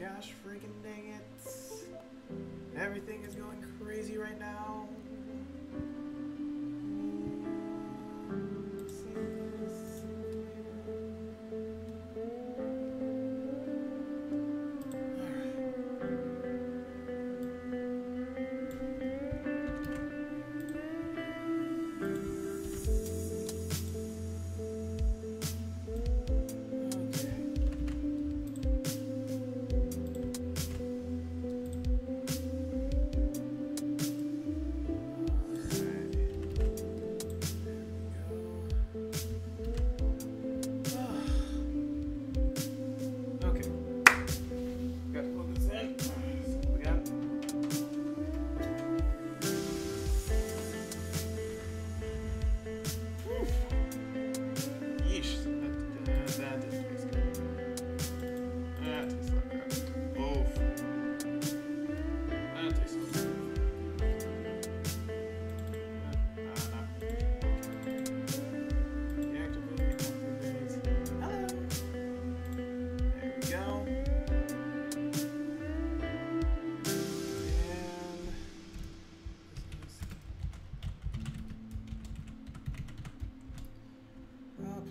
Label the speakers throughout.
Speaker 1: gosh, freaking dang it. Everything is going crazy right now.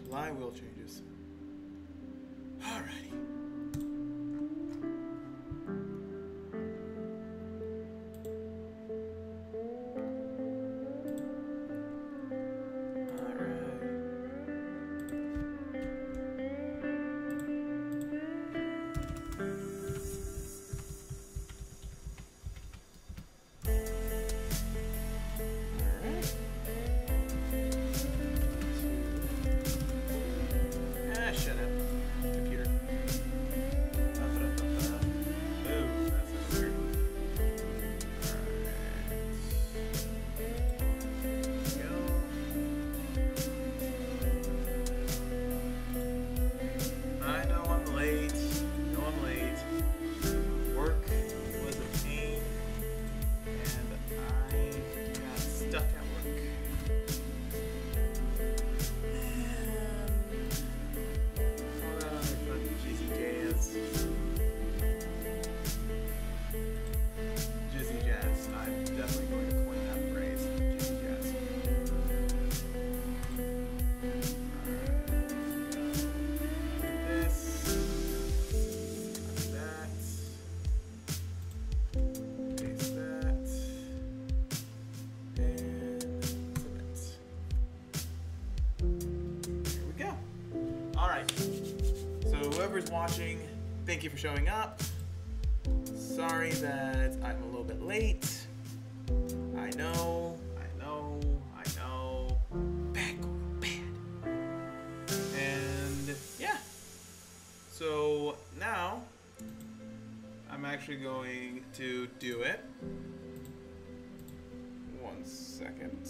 Speaker 1: Line wheel changes. Alrighty. Shut up, computer. Ooh, that's weird. Alright. I know I'm late. Work was a pain, and I got stuck at work. Jizzy Jazz. I'm definitely going to coin that phrase. Jizzy Jazz. Alright. This. That. Paste that. And submit. There we go. Alright. So whoever's watching, thank you for showing up. Sorry that I'm a little bit late. I know. Bad. And yeah. So now I'm actually going to do it. 1 second.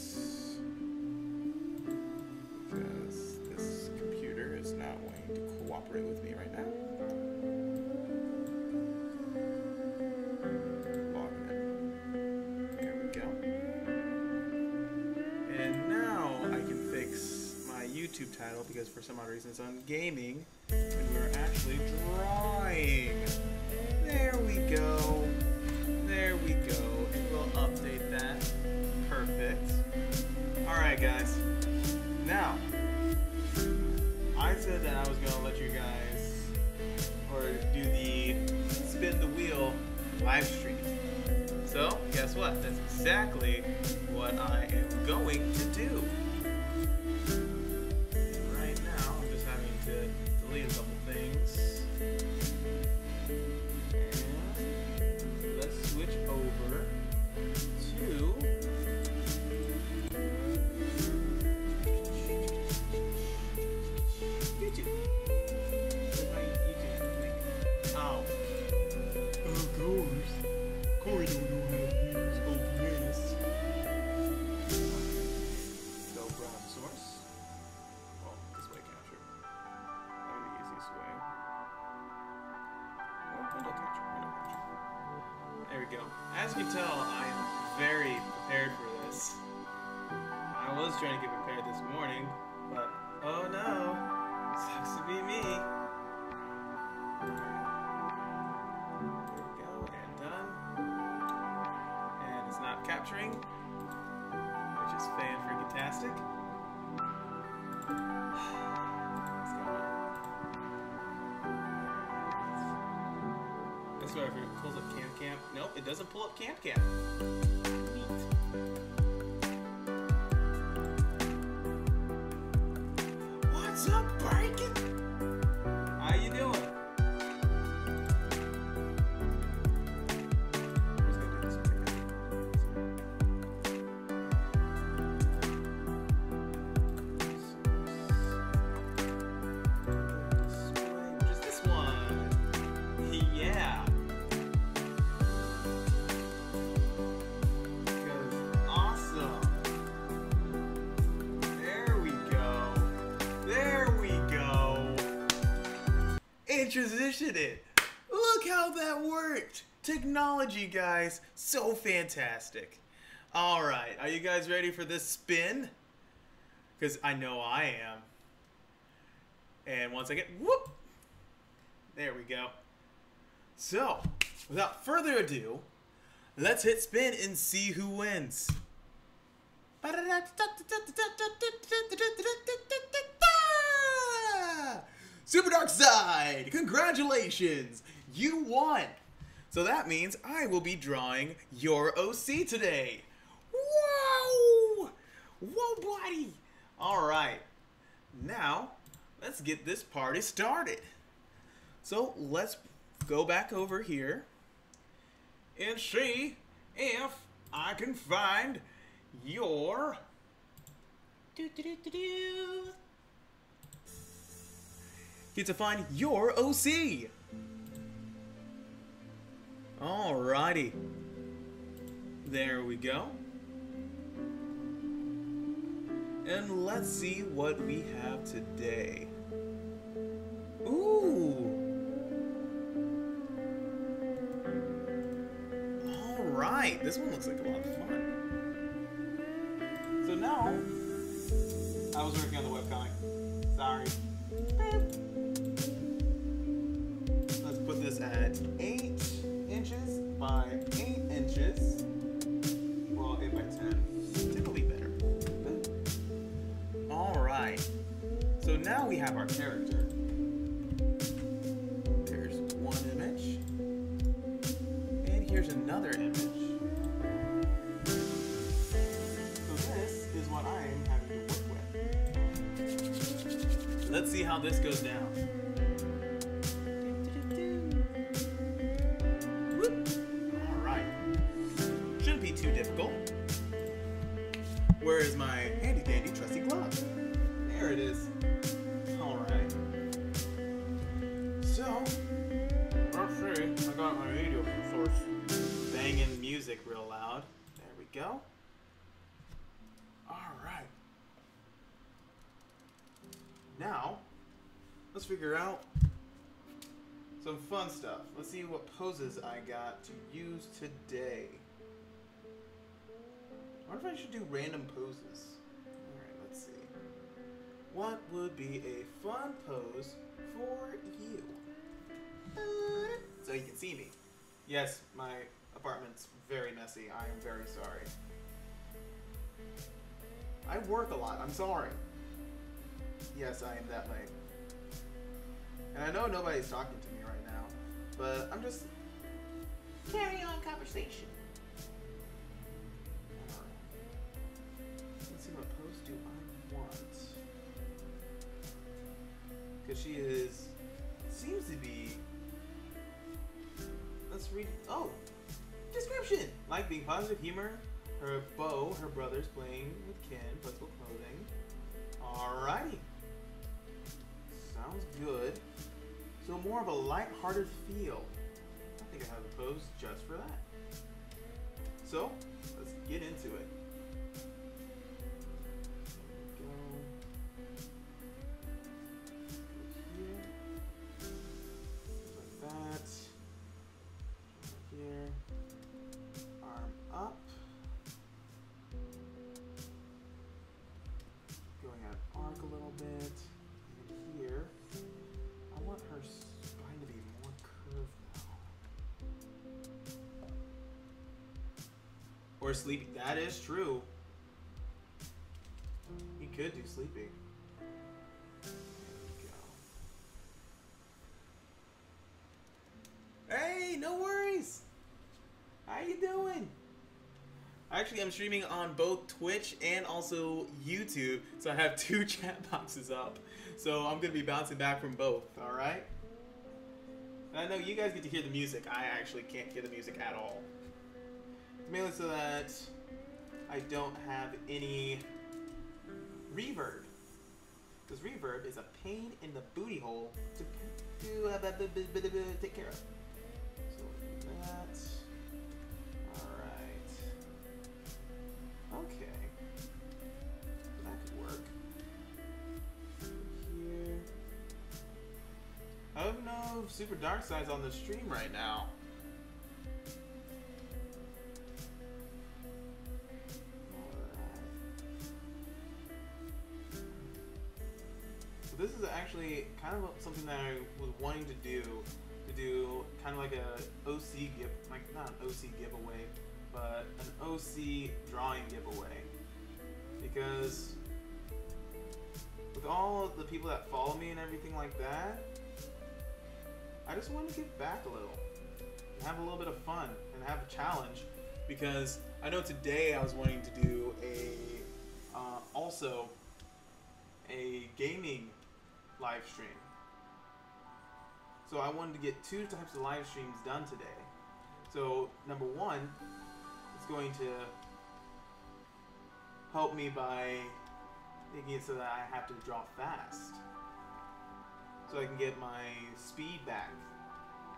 Speaker 1: Because this computer is not wanting to cooperate with me right now. YouTube title because for some odd reason it's on gaming and we're actually drawing. There we go. And we'll update that. Perfect. Alright guys. Now, I said that I was going to let you guys or do the spin the wheel live stream. So, guess what? That's exactly what I am going to do. Delete a couple things. And let's switch over to YouTube. Oh. Of course. Corey don't know how to use OBS. Go grab source. Well, display capture. Way. Oh, window capture. There we go. As you can tell, I am very prepared for this. I was trying to get prepared this morning, but oh no, sucks to be me. swear if it pulls up Camp Camp. Nope, it doesn't pull up Camp Camp. Neat. What's up, Bacon? How you doing? Transition it. Look how that worked. Technology, guys, so fantastic. All right, are you guys ready for this spin? Because I know I am. And once I get whoop, there we go. So without further ado, let's hit spin and see who wins. Super Dark Side! Congratulations! You won! So that means I will be drawing your OC today. Whoa! Whoa, buddy! Alright. Now, let's get this party started. So, let's go back over here and see if I can find your... Get to find your OC. Alrighty. There we go. And let's see what we have today. Ooh. Alright, this one looks like a lot of fun. So now, I was working on the webcomic. Sorry. Let's put this at 8 inches by 8 inches. Well, 8 by 10. Typically better. Alright. So now we have our character. There's one image. And here's another image. So this is what I am having to work with. Let's see how this goes down. Alright. Shouldn't be too difficult. Where is my handy dandy trusty glove? There it is. Alright. So, let's see. I got my radio source banging music real loud. There we go. Alright. Now, let's figure out some fun stuff. Let's see what poses I got to use today. I wonder if I should do random poses. Alright, let's see. What would be a fun pose for you? So you can see me. Yes, my apartment's very messy. I am very sorry. I work a lot. I'm sorry. Yes, I am that late. And I know nobody's talking to me right now, but I'm just carrying on conversation. Alright. Let's see, what pose do I want? Because she seems to be, let's read, oh, description! Like being positive humor, her beau, her brothers playing with Ken, flexible clothing. Alrighty. Sounds good. So more of a light-hearted feel. I think I have a pose just for that. So, let's get into it. There we go. Here. Like that. Right here. Arm up. Going out arc a little bit. And here, I want her spine to be more curved now. Or sleepy. That is true. You could do sleepy. There we go. Hey, no Actually, I'm streaming on both Twitch and also YouTube, so I have 2 chat boxes up. So I'm gonna be bouncing back from both. All right. And I know you guys get to hear the music. I actually can't hear the music at all. It's mainly so that I don't have any reverb. Because reverb is a pain in the booty hole to take care of. So that. Alright. Okay. That could work. Here. I don't know if Super Dark Side's on the stream right now. This is actually kind of something that I was wanting to do kind of like a OC not an OC giveaway, but an OC drawing giveaway. Because with all of the people that follow me and everything like that, I just want to give back a little and have a little bit of fun and have a challenge. Because I know today I was wanting to do also a gaming live stream. So I wanted to get 2 types of live streams done today. So number 1 is going to help me by making it so that I have to draw fast, so I can get my speed back.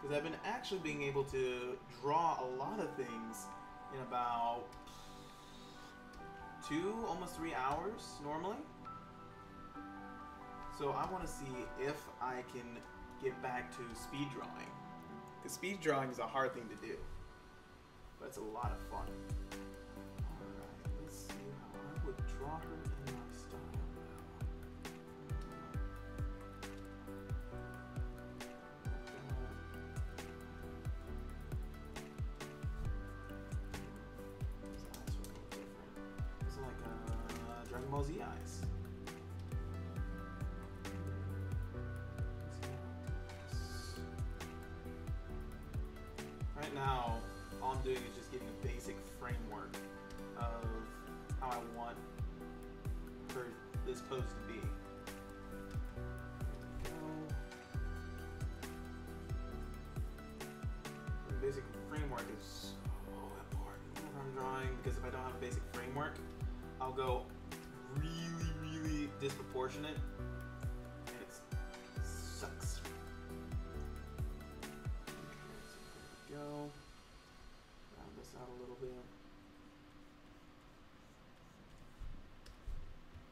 Speaker 1: Because I've been actually being able to draw a lot of things in about 2, almost 3 hours normally. So I want to see if I can get back to speed drawing. Because speed drawing is a hard thing to do, but it's a lot of fun. Alright, let's see how I would draw her in my style His eyes are a little different. It's like Dragon Ball Z eyes. Right now, all I'm doing is just getting a basic framework of how I want this pose to be. The basic framework is so important when I'm drawing, because if I don't have a basic framework, I'll go really, really disproportionate, and it sucks. Go. Round this out a little bit.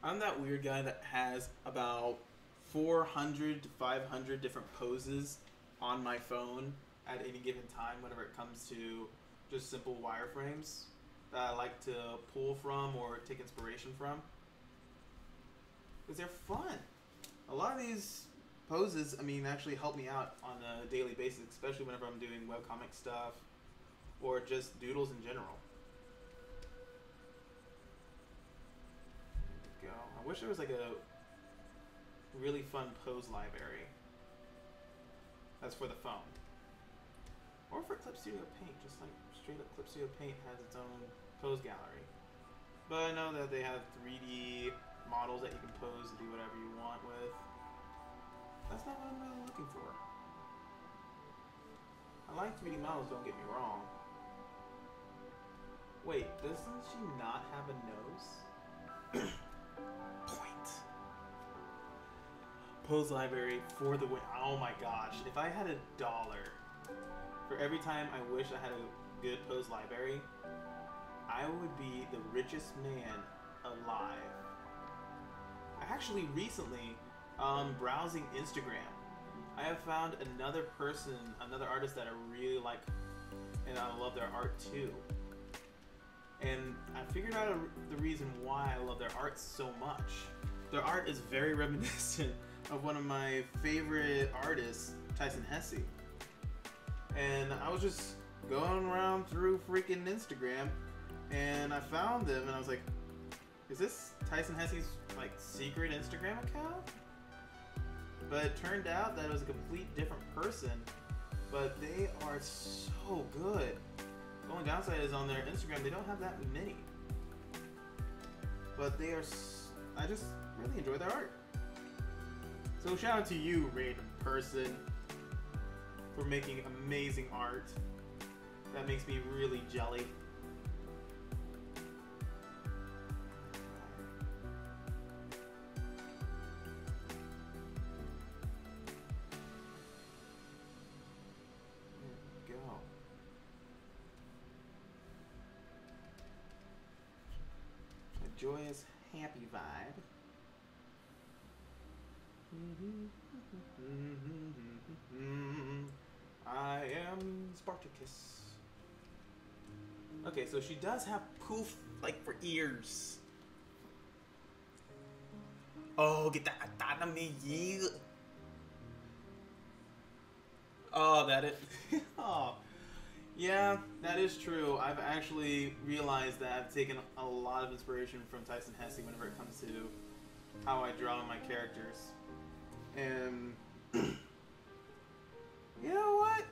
Speaker 1: I'm that weird guy that has about 400 to 500 different poses on my phone at any given time whenever it comes to just simple wireframes that I like to pull from or take inspiration from. Because they're fun. A lot of these poses, I mean, actually help me out on a daily basis, especially whenever I'm doing webcomic stuff or just doodles in general. There we go. I wish there was like a really fun pose library that's for the phone. Or for Clip Studio Paint, just like straight up Clip Studio Paint has its own pose gallery. But I know that they have 3D models that you can pose and do whatever you want with. That's not what I'm really looking for. I like 3D models, don't get me wrong. Wait, doesn't she not have a nose? Point. Pose library for the win. Oh my gosh, if I had $1 for every time I wish I had a good pose library, I would be the richest man alive. I actually recently, browsing Instagram, I have found another artist that I really like, and I love their art too. And I figured out the reason why I love their art so much. Their art is very reminiscent of one of my favorite artists, Tyson Hesse. And I was just going around through freaking Instagram, and I found them, and I was like, is this Tyson Hesse's like secret Instagram account? But it turned out that it was a complete different person, but they are so good. The only downside is on their Instagram, they don't have that many. But they are, I just really enjoy their art. So shout out to you, random person, for making amazing art. That makes me really jelly. Joyous, happy vibe. I am Spartacus. Okay, so she does have poof, like, for ears. Oh, get that out of me, yeah. Oh, that is. Oh. Yeah, that is true. I've actually realized that I've taken a lot of inspiration from Tyson Hesse whenever it comes to how I draw my characters. And you know what?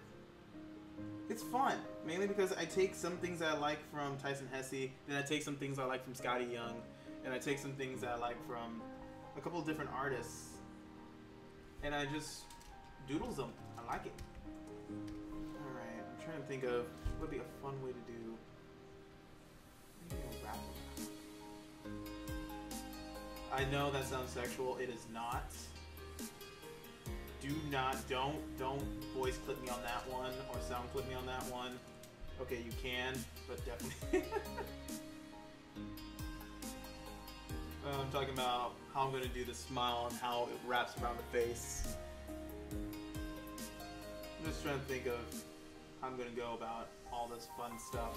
Speaker 1: It's fun. Mainly because I take some things that I like from Tyson Hesse, then I take some things I like from Scotty Young, and I take some things that I like from a couple of different artists, and I just doodles them. I like it. I'm trying to think of what would be a fun way to do. Maybe a rap. I know that sounds sexual. It is not. Don't voice clip me on that one or sound clip me on that one. Okay, you can, but definitely. I'm talking about how I'm going to do the smile and how it wraps around the face. I'm just trying to think of how I'm going to go about all this fun stuff.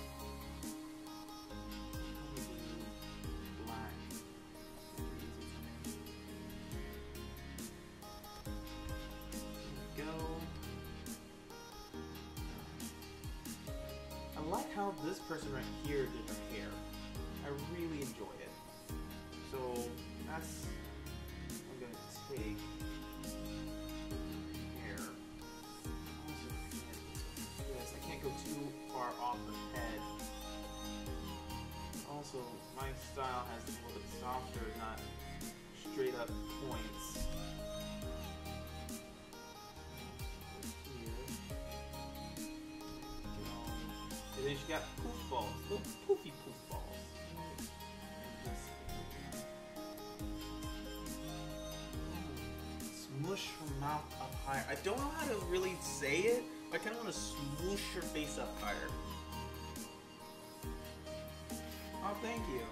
Speaker 1: Black. Go. I like how this person right here did her hair. I really enjoy it. So that's what I'm going to take. Go too far off her head. Also, my style has a little bit softer, not straight up points. Here. And then she got poof balls, little poofy poof balls. Smush her mouth up higher. I don't know how to really say it. I kind of want to smoosh your face up higher. Oh, thank you.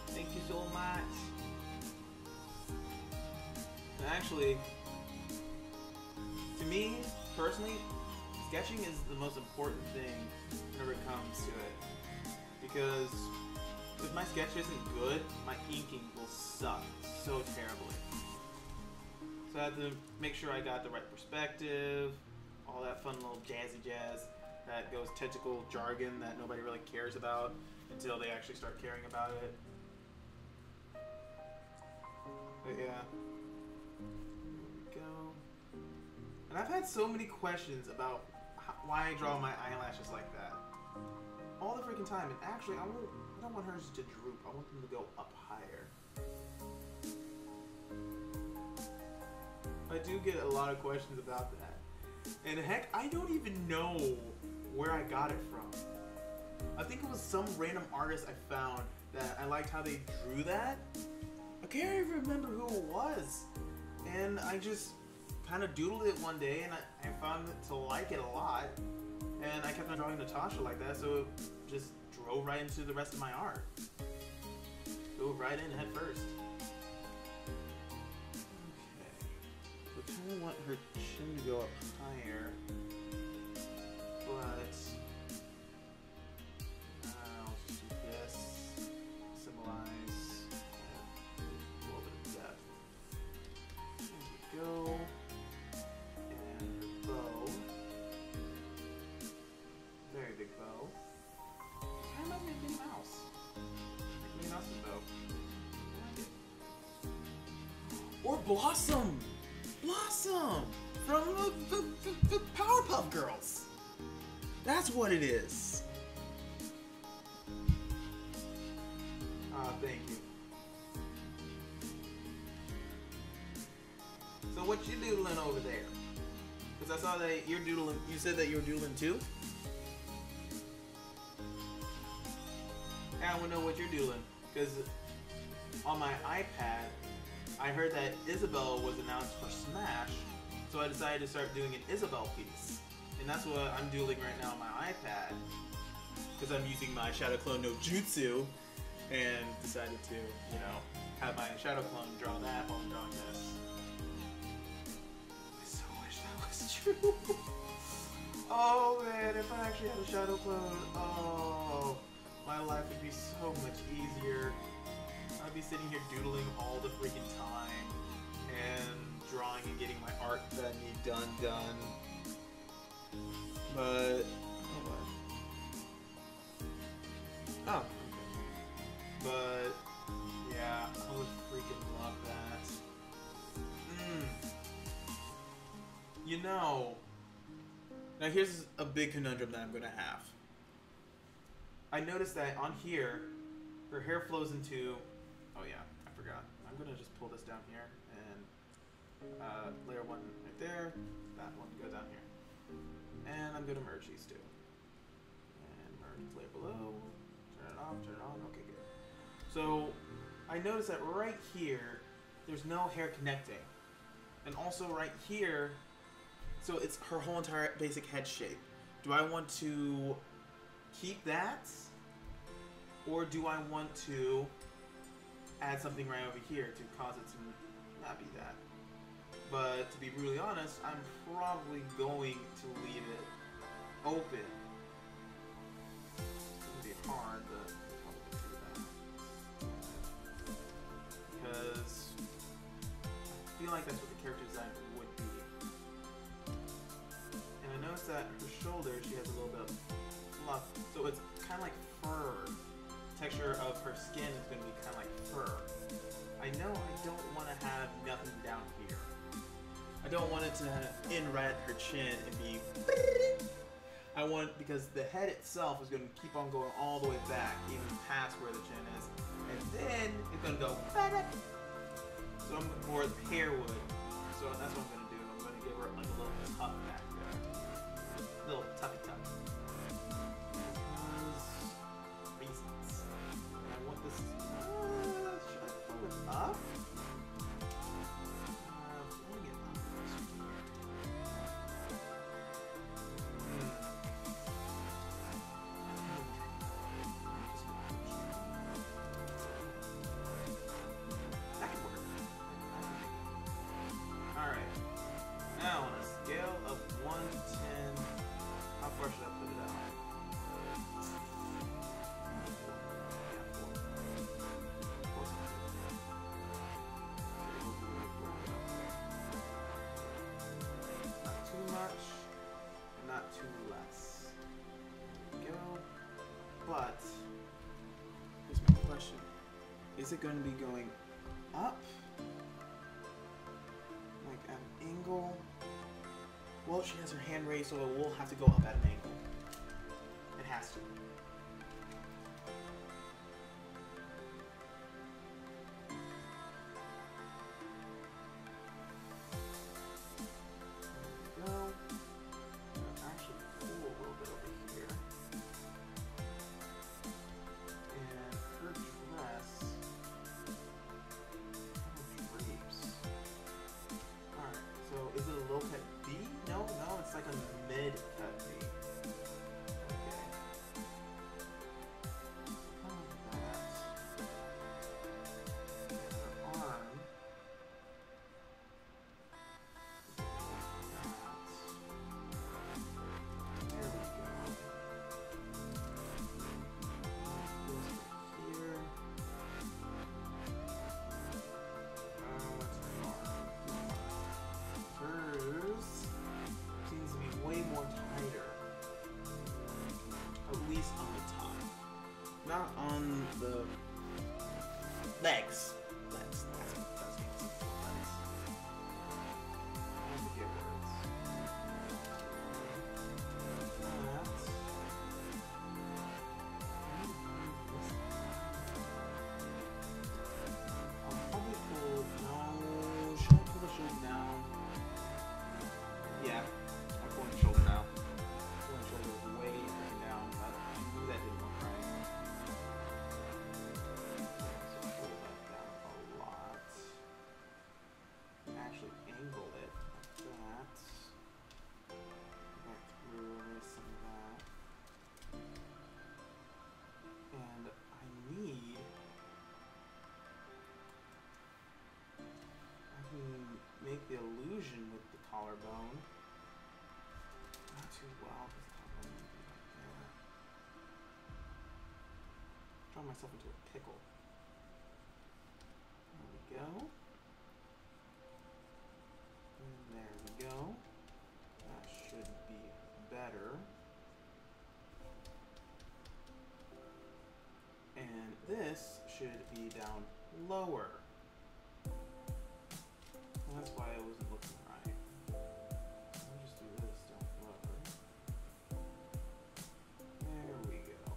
Speaker 1: Thank you so much. And actually, to me, personally, sketching is the most important thing whenever it comes to it. Because if my sketch isn't good, my inking will suck so terribly. So I have to make sure I got the right perspective, all that fun little jazzy jazz that goes technical jargon that nobody really cares about until they actually start caring about it. But yeah, there we go. And I've had so many questions about why I draw my eyelashes like that all the freaking time. And actually, I don't want hers to droop. I want them to go up higher. I do get a lot of questions about that. And heck, I don't even know where I got it from. I think it was some random artist I found that I liked how they drew that. I can't even remember who it was. And I just kind of doodled it one day and I found it to like it a lot. And I kept on drawing Natasha like that, so it just drove right into the rest of my art. Dove right in head first. I kind of want her chin to go up higher, but I'll just do this, symbolize a little bit of depth. There we go, and her bow, very big bow. Kind of reminds me of Minnie Mouse. Minnie Mouse's bow. I like it. Or Blossom! Blossom! From the Powerpuff Girls! That's what it is. Ah, thank you. So what you doodling over there? Because I saw that you're doodling. You said that you were doodling too? And I want to know what you're doodling. Because on my iPad, I heard that Isabel was announced for Smash. So I decided to start doing an Isabel piece. And that's what I'm doodling right now on my iPad. Because I'm using my Shadow Clone no Jutsu. And decided to, you know, have my Shadow Clone draw that while I'm drawing this. I so wish that was true. Oh man, if I actually had a Shadow Clone, oh, my life would be so much easier. I'd be sitting here doodling all the freaking time and drawing and getting my art that I need done. But oh, okay. But yeah, I would freaking love that. You know, now here's a big conundrum that I'm gonna have. I noticed that on here, her hair flows into. Oh yeah, I forgot. I'm gonna just pull this down here and layer one right there. That one go down here, and I'm gonna merge these two. And merge layer below. Turn it off. Turn it on. Okay, good. So I noticed that right here, there's no hair connecting, and also right here, so it's her whole entire basic head shape. Do I want to keep that, or do I want to add something right over here to cause it to not be that? But to be brutally honest, I'm probably going to leave it open. It's gonna be hard, but I'm probably gonna do that. Because I feel like that's what the character design would be. And I noticed that her shoulder, she has a little bit of fluff, so it's kind of like fur. The texture of her skin is going to be kind of like fur. I know I don't want to have nothing down here. I don't want it to end right at her chin and be. I want, because the head itself is going to keep on going all the way back, even past where the chin is, and then it's going to go. So I'm more the hair would. So that's what I'm going to do. I'm going to give her like a little tuck back there, little tucky tuck. Reasons. And I want this. Should I pull it up? Pulling it up. That could work. Alright. Now on a scale of 1 to 10, how far should I put it out? Not too much, not too less. There we go. But here's my question. Is it going to be going up? Like at an angle? Well, she has her hand raised, so it will have to go up at an angle. It has to. There we go. I'll actually pull a little bit over here. And her dress. Drapes. Alright, so is it a low cut V? No, it's like a mid cut V. Okay. That. And her arm. There we go. Goes right here. What's her arm? Hers seems to be way more collarbone. Not too well, because the collarbone would be like that. Draw myself into a pickle. There we go. And there we go. That should be better. And this should be down lower. And that's why I wasn't looking right. I'll just do this down lower. There we go.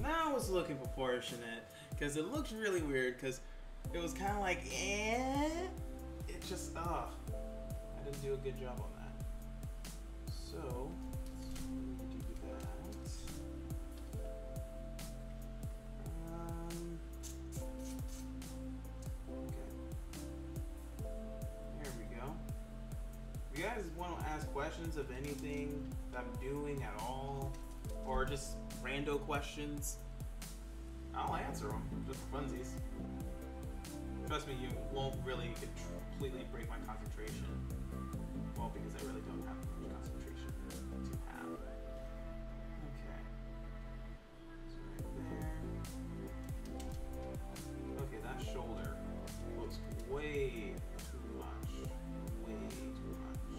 Speaker 1: Now it's looking proportionate, because it looks really weird, because it was kind of like, it just, I didn't do a good job on that. So, let's do that. Okay. There we go. If you guys want to ask questions of anything that I'm doing at all, or just rando questions, I'll answer them just for funsies. Trust me, you won't really completely break my concentration. Well, because I really don't have much concentration to have. Okay. So right there. Okay, that shoulder looks way too much. Way too much.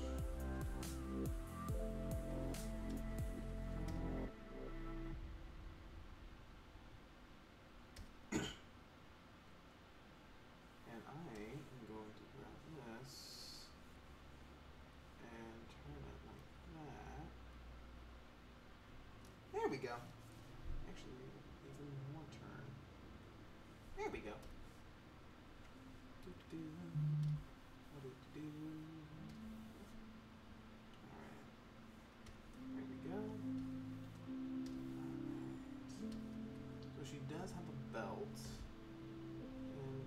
Speaker 1: And I am going to grab this and turn it like that. There we go. Actually, even more turn. There we go. Do-do-do. Do-do-do. Alright. There we go. Alright. So she does have a belt. And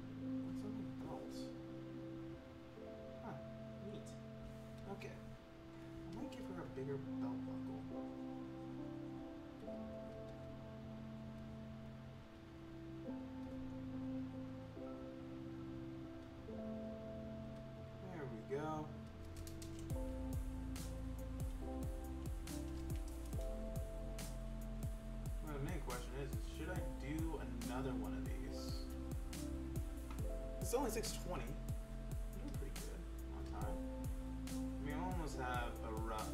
Speaker 1: what's on the belt? Huh, neat. Okay. I might give her a bigger belt buckle. There we go. Well, the main question is should I do another one of these? It's only 6:20. I'm doing pretty good on time. I mean, I almost have a rough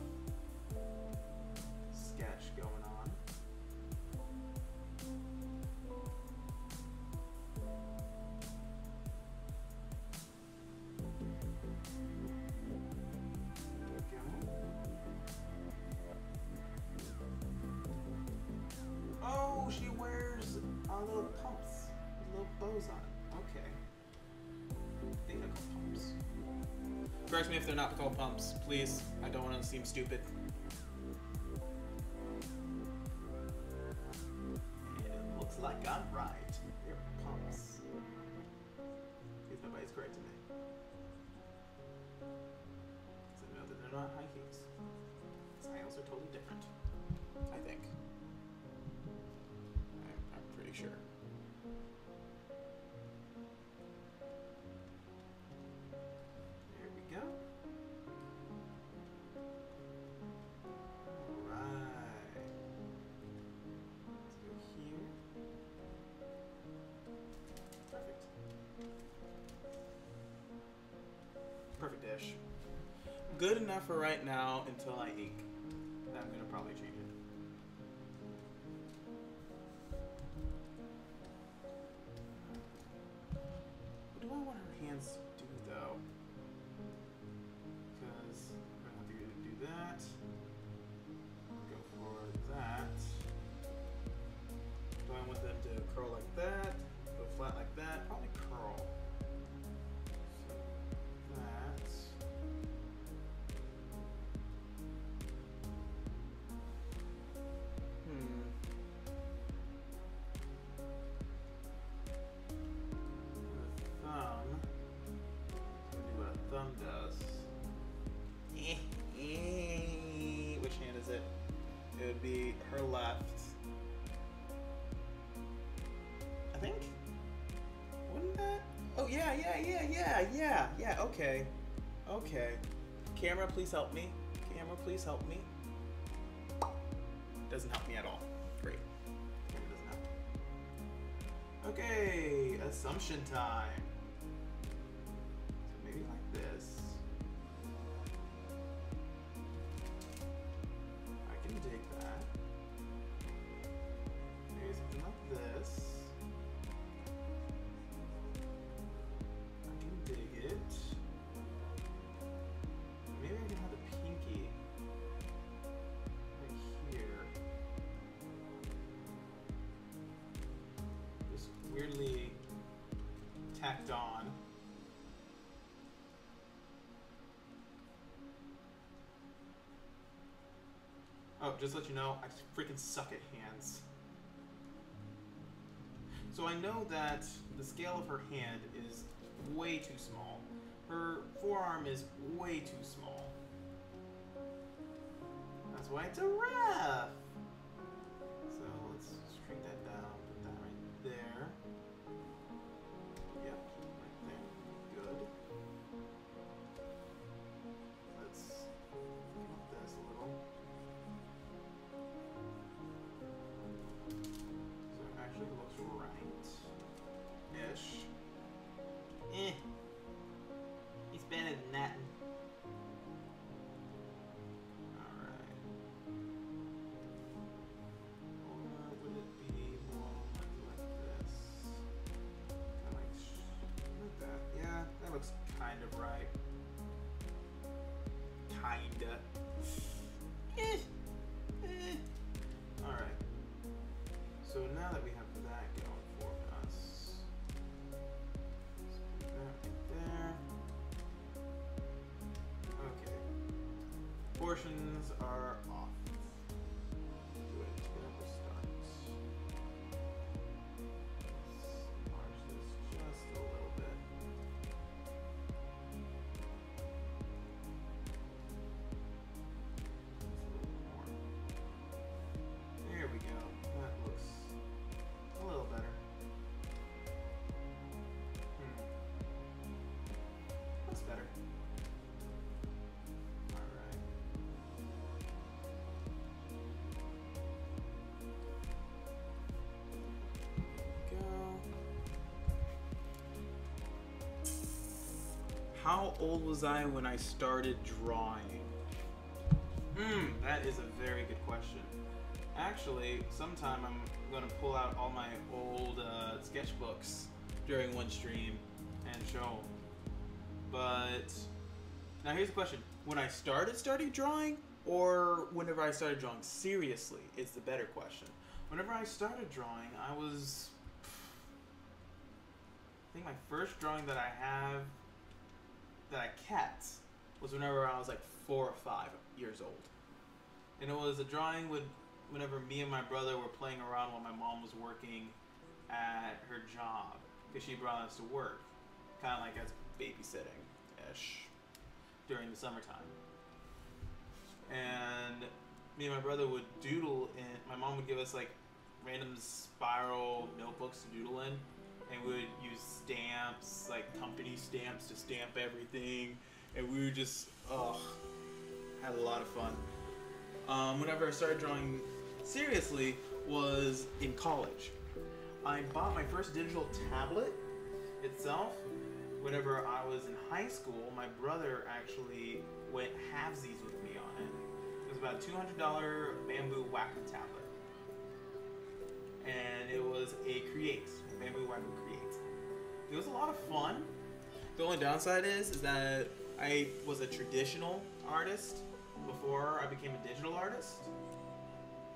Speaker 1: sketch going on. Oh, she wears little pumps, little bows on it. Okay. I think they're called pumps. Correct me if they're not called pumps, please. I don't want to seem stupid. And it looks like I'm right. They're pumps. Because nobody's correcting me. Because I know that they're not high heels. High heels are totally different. I think. I'm pretty sure. There we go. Alright. Let's go here. Perfect. Perfect-ish. Good enough for right now until I ink. Then I'm gonna probably change it. What do I want her hands to do though? Because I'm gonna have to do that. Go for that. Do I want them to curl like that? Go flat like that? Probably curl. So that. Thumb does. Which hand is it? It would be her left. I think? Wouldn't that? Oh, yeah, okay. Okay. Camera, please help me. Camera, please help me. Doesn't help me at all. Great. Camera doesn't help. Okay, assumption time. So maybe like this. I can dig that. Maybe something like this. I can dig it. Maybe I can have the pinky right here. Just weirdly tacked on. Oh, just to let you know, I freaking suck at hands. So I know that the scale of her hand is way too small. Her forearm is way too small. That's why it's a ref. So let's shrink that down, put that right there. Yep, right there. Good. Let's move this a little. So it actually looks right-ish. Eh. He's better than that. Alright. Or would it be more like this? Kind of like that. Yeah, that looks kind of right. Kinda. Alright. So now that we have that going for us, let's put that right there. Okay. Portions are off. Good. Get up a start. Enlarge this just a little bit. Just a little more. There we go. That looks a little better. Looks better. How old was I when I started drawing? That is a very good question. Actually, sometime I'm going to pull out all my old sketchbooks during one stream and show them. But now here's the question. When I started drawing, or whenever I started drawing seriously is the better question. Whenever I started drawing, I think my first drawing that I have that I kept was whenever I was like 4 or 5 years old. And it was a drawing whenever me and my brother were playing around while my mom was working at her job, because she brought us to work, kind of like as babysitting-ish during the summertime. And me and my brother would doodle, and my mom would give us like random spiral notebooks to doodle in. And we would use stamps, like company stamps, to stamp everything. And we would just, had a lot of fun. Whenever I started drawing seriously was in college. I bought my first digital tablet itself whenever I was in high school. My brother actually went halvesies with me on it. It was about a $200 bamboo Wacom tablet. And it was a bamboo Wacom Create. It was a lot of fun. The only downside is that I was a traditional artist before I became a digital artist.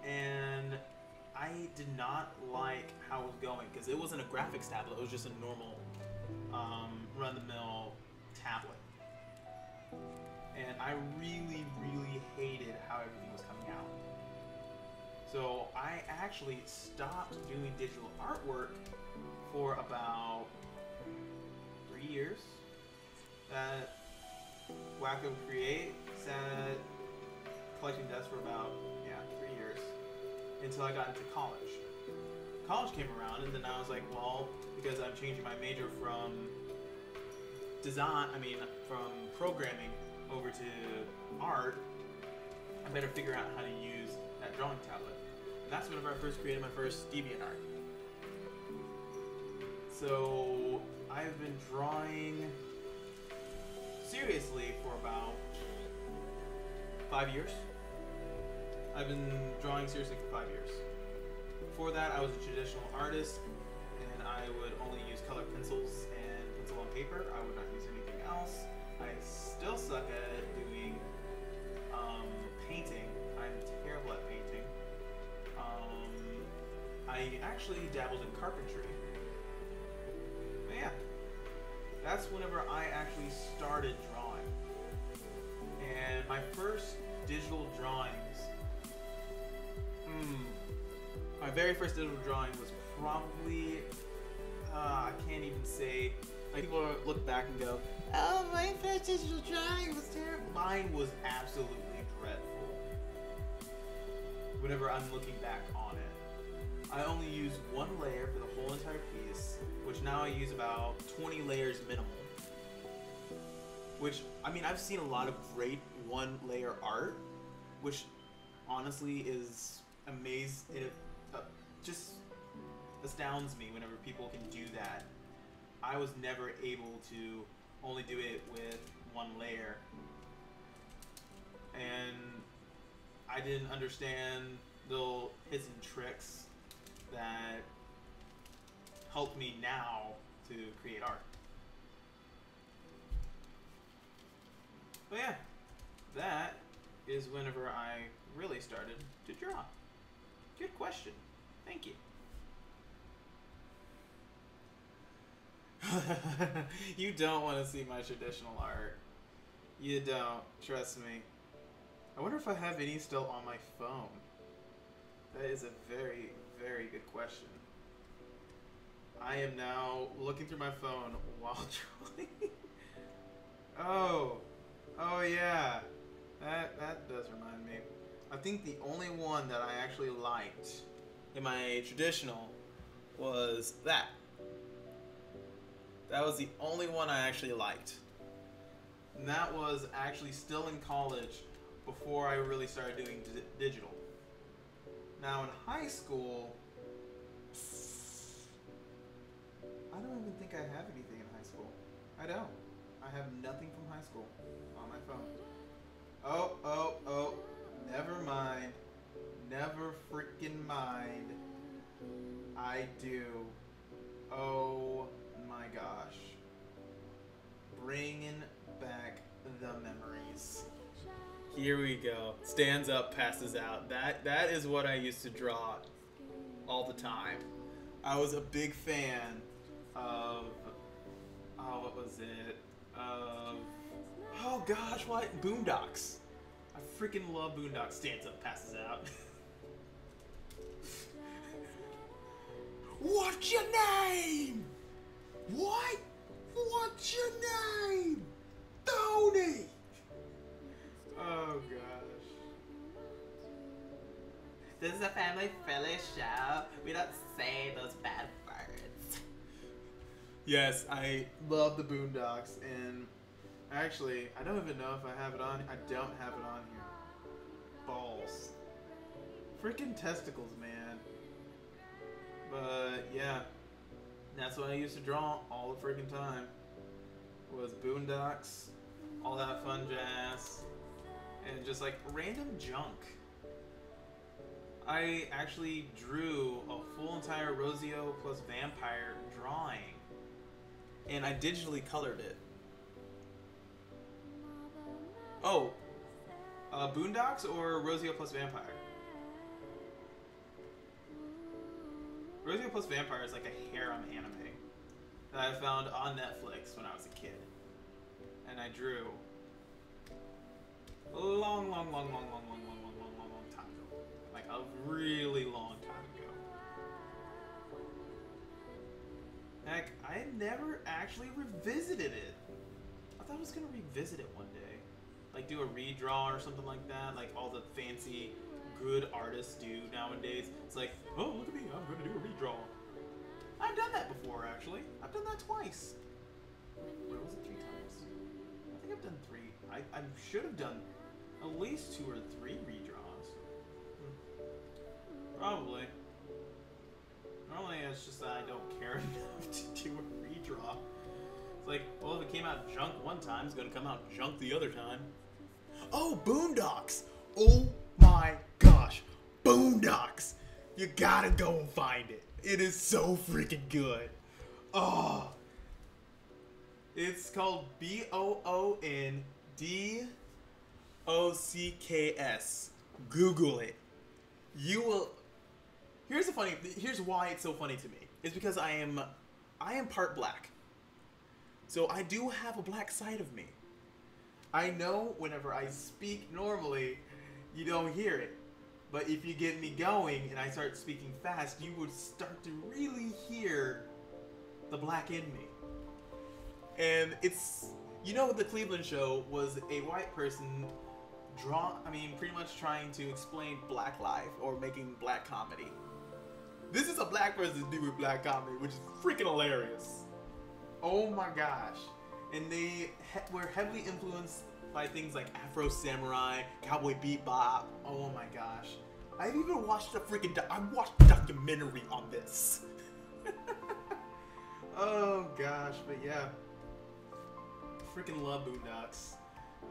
Speaker 1: And I did not like how it was going, because it wasn't a graphics tablet, it was just a normal run-of-the-mill tablet. And I really, really hated how everything was coming out. So I actually stopped doing digital artwork for about 3 years. That Wacom Create sat collecting dust for about 3 years, until I got into college. College came around, and then I was like, well, because I'm changing my major from from programming over to art, I better figure out how to use that drawing tablet. And that's whenever I first created my first DeviantArt. So I've been drawing seriously for about 5 years. I've been drawing seriously for 5 years. Before that, I was a traditional artist, and I would only use colored pencils and pencil on paper. I would not use anything else. I still suck at doing painting. I'm terrible at painting. I actually dabbled in carpentry. But yeah, that's whenever I actually started drawing. And my first digital drawings, my very first digital drawing was probably, I can't even say, like people look back and go, oh, my first digital drawing was terrible. Mine was absolutely dreadful. Whenever I'm looking back on it, I only use one layer for the whole entire piece, which now I use about 20 layers minimal. Which, I mean, I've seen a lot of great one layer art, which honestly is amazing. It just astounds me whenever people can do that. I was never able to only do it with one layer, and I didn't understand the little hidden tricks that helped me now to create art. But yeah, that is whenever I really started to draw. Good question. Thank you. You don't want to see my traditional art. You don't. Trust me. I wonder if I have any still on my phone. That is a very, very good question. I am now looking through my phone while drawing. Oh yeah. That does remind me. I think the only one that I actually liked in my traditional was that. That was the only one I actually liked. And that was actually still in college before I really started doing digital. Now in high school, I don't even think I have anything in high school. I don't. I have nothing from high school on my phone. Oh, never mind. Never freaking mind. I do. Oh my gosh. Bringing back the memories. Here we go. Stands up, passes out. That is what I used to draw all the time. I was a big fan of, oh, what was it? Oh gosh, what? Boondocks. I freaking love Boondocks. Stands up, passes out. What's your name? What? What's your name? Tony! Oh gosh. This is a family-friendly show. We don't say those bad words. Yes, I love the Boondocks, and actually, I don't even know if I have it on. I don't have it on here. Balls. Freaking testicles, man. But yeah, that's what I used to draw all the freaking time. Was Boondocks, all that fun jazz, and just like random junk. I actually drew a full entire Rosio plus Vampire drawing, and I digitally colored it. Oh, Boondocks or Rosio plus Vampire? Rosio plus Vampire is like a harem anime that I found on Netflix when I was a kid. And I drew a long time ago. Like a really long time ago. Heck, I never actually revisited it. I thought I was gonna revisit it one day. Like do a redraw or something like that, like all the fancy good artists do nowadays. It's like, oh, look at me, I'm gonna do a redraw. I've done that before, actually. I've done that twice. Wait, was it 3 times? I think I've done 3. I should have done at least 2 or 3 redraws. Probably. Normally it's just that I don't care enough to do a redraw. It's like, well, if it came out junk one time, it's gonna come out junk the other time. Oh, Boondocks! Oh my gosh, Boondocks! You gotta go and find it. It is so freaking good. Oh, it's called BOONDOCKS. Google it. You will. Here's why it's so funny to me. It's because I am part black. So I do have a black side of me. I know whenever I speak normally, you don't hear it. But if you get me going and I start speaking fast, you would start to really hear the black in me. And it's, you know, the Cleveland show was a white person pretty much trying to explain black life or making black comedy. This is a black person doing black comedy, which is freaking hilarious. Oh my gosh. And they were heavily influenced by things like Afro Samurai, Cowboy Bebop. Oh my gosh. I've even watched a documentary on this. Oh gosh, but yeah. Freaking love Boondocks.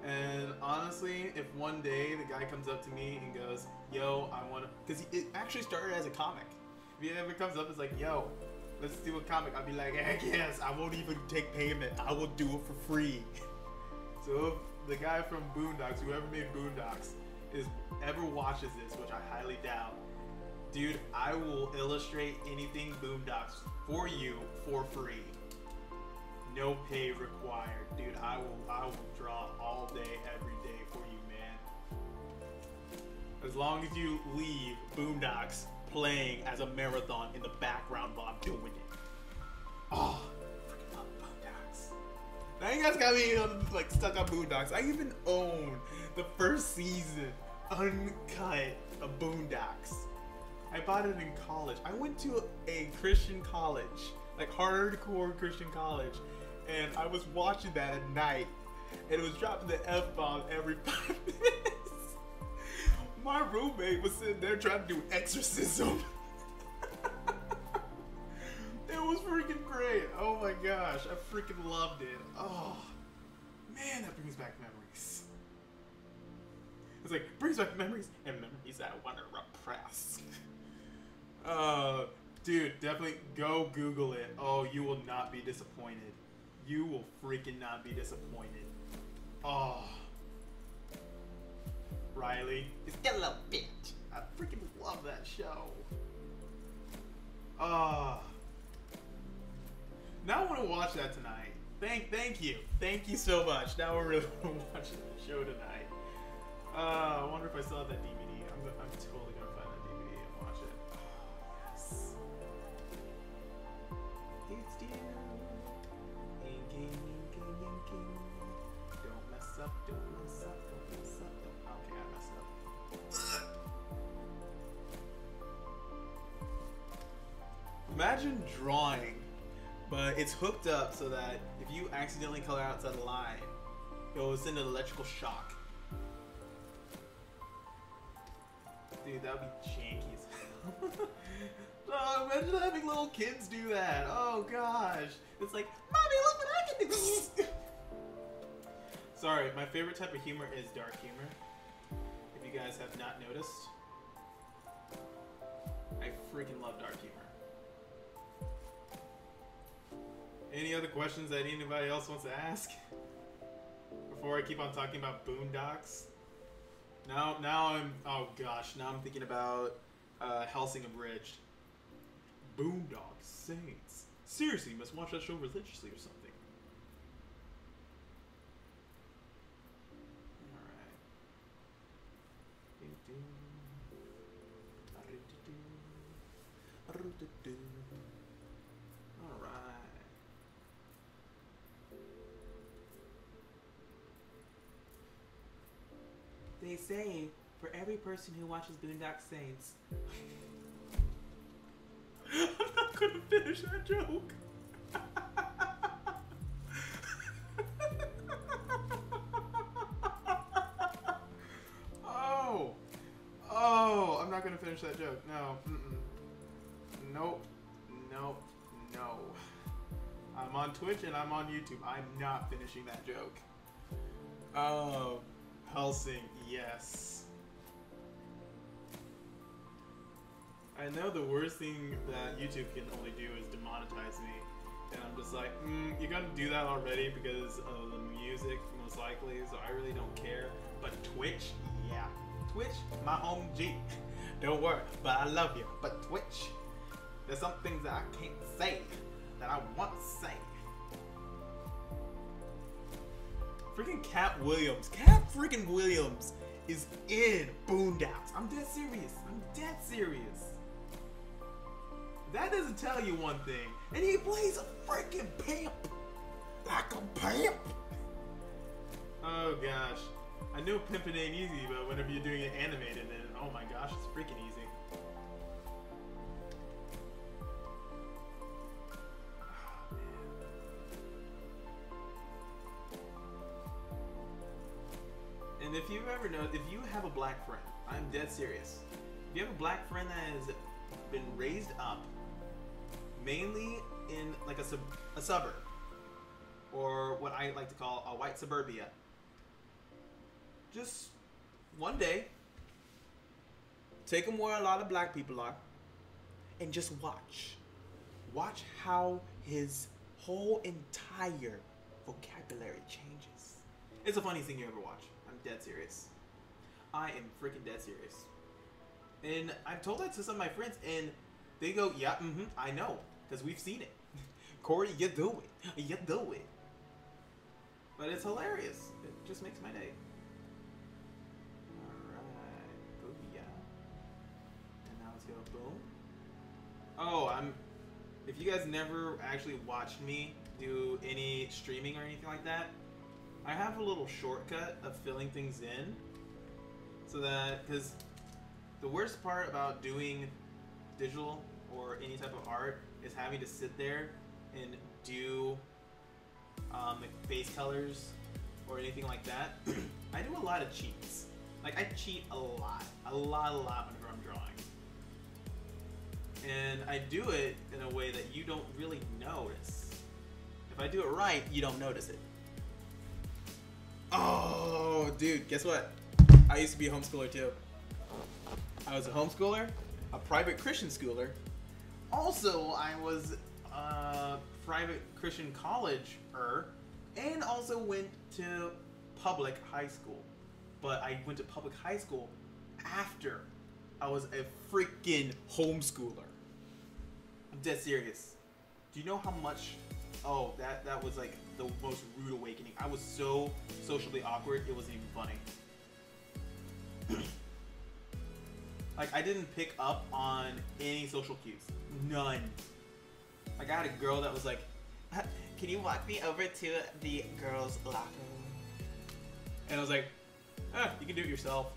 Speaker 1: And honestly, if one day the guy comes up to me and goes, yo, I wanna, because it actually started as a comic. If he ever comes up, it's like, yo, let's do a comic. I'll be like, heck yes, I won't even take payment. I will do it for free. So if the guy from Boondocks, whoever made Boondocks, ever watches this, which I highly doubt, dude, I will illustrate anything Boondocks for you for free. No pay required, dude. I will draw all day, every day for you, man. As long as you leave Boondocks playing as a marathon in the background while I'm doing it. Oh, freaking love Boondocks. Now you guys got me like stuck on Boondocks. I even own the first season uncut of Boondocks. I bought it in college. I went to a Christian college, like hardcore Christian college, and I was watching that at night, and it was dropping the F-bomb every 5 minutes. My roommate was sitting there trying to do exorcism. It was freaking great. Oh my gosh, I freaking loved it. Oh, man, that brings back memories. It's like, brings back memories and memories I want to repress. Dude, definitely go Google it. Oh, you will not be disappointed. You will freaking not be disappointed. Oh. Riley, it's that little bitch. I freaking love that show. Now I want to watch that tonight. Thank you. Thank you so much. Now we're really going to watch the show tonight. I wonder if I still have that DVD. I'm totally going to find that DVD and watch it. Yes. It's still inking. Don't mess up, don't mess up, don't mess up. Okay, I messed up. Imagine drawing, but it's hooked up so that if you accidentally color outside the line, it will send an electrical shock. Dude, that would be janky as hell. Oh, imagine having little kids do that. Oh gosh. It's like, Mommy, look what I can do. Sorry, my favorite type of humor is dark humor. If you guys have not noticed, I freaking love dark humor. Any other questions that anybody else wants to ask? Before I keep on talking about Boondocks? Now I'm, oh gosh, now I'm thinking about Hellsing Abridged. Boondock Saints. Seriously, you must watch that show religiously or something. Alright. They say, for every person who watches Boondock Saints... I'm not gonna finish that joke. gonna finish that joke. No. Nope. Nope. No. I'm on Twitch and I'm on YouTube. I'm not finishing that joke. Oh, Helsing, yes. I know the worst thing that YouTube can only do is demonetize me. And I'm just like, you gotta do that already because of the music, most likely, so I really don't care. But Twitch, yeah. Twitch, my home G. Don't worry, but I love you. But Twitch, there's some things that I can't say that I want to say. Freaking Cat Williams. Cat freaking Williams is in Boondocks. I'm dead serious. I'm dead serious. That doesn't tell you one thing. And he plays a freaking pimp. Like a pimp. Oh gosh. I know pimping ain't easy, but whenever you're doing it animated, then oh my gosh, it's freaking easy. Oh, man. And if you've ever noticed, if you have a black friend, I'm dead serious. If you have a black friend that has been raised up mainly in like a suburb, or what I like to call a white suburbia, just one day take him where a lot of black people are and just watch how his whole entire vocabulary changes. It's the funniest thing you ever watch. I'm dead serious. I am freaking dead serious. And I've told that to some of my friends and they go, yeah, I know, because we've seen it. Corey, you do it. You do it. But it's hilarious. It just makes my day. Alright. Booyah. And now let's go boom. Oh, if you guys never actually watched me do any streaming or anything like that, I have a little shortcut of filling things in. So that, because the worst part about doing digital or any type of art is having to sit there and do base colors or anything like that. I do a lot of cheats. Like I cheat a lot whenever I'm drawing. And I do it in a way that you don't really notice. If I do it right, you don't notice it. Oh, dude, guess what? I used to be a homeschooler too. I was a homeschooler, a private Christian schooler. Also, I was a private Christian college-er, and also went to public high school. But I went to public high school after I was a freaking homeschooler. I'm dead serious. Do you know how much? Oh, that was like the most rude awakening. I was so socially awkward, it wasn't even funny. Like, I didn't pick up on any social cues. None. Like, I had a girl that was like, can you walk me over to the girls' locker room? And I was like, you can do it yourself.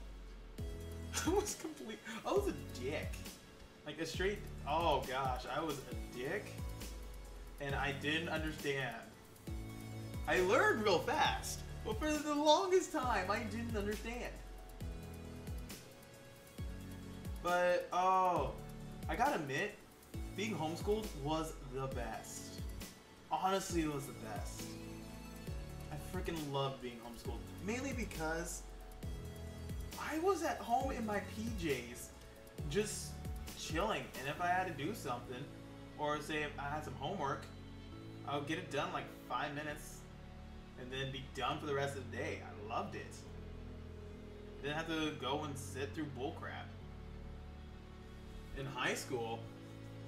Speaker 1: I was a dick. Like, a straight, oh gosh, I was a dick. And I didn't understand. I learned real fast, but for the longest time, I didn't understand. But, oh, I gotta admit, being homeschooled was the best. Honestly, it was the best. I freaking loved being homeschooled. Mainly because I was at home in my PJs, just chilling. And if I had to do something, or say if I had some homework, I would get it done like 5 minutes and then be done for the rest of the day. I loved it. Didn't have to go and sit through bullcrap. In high school,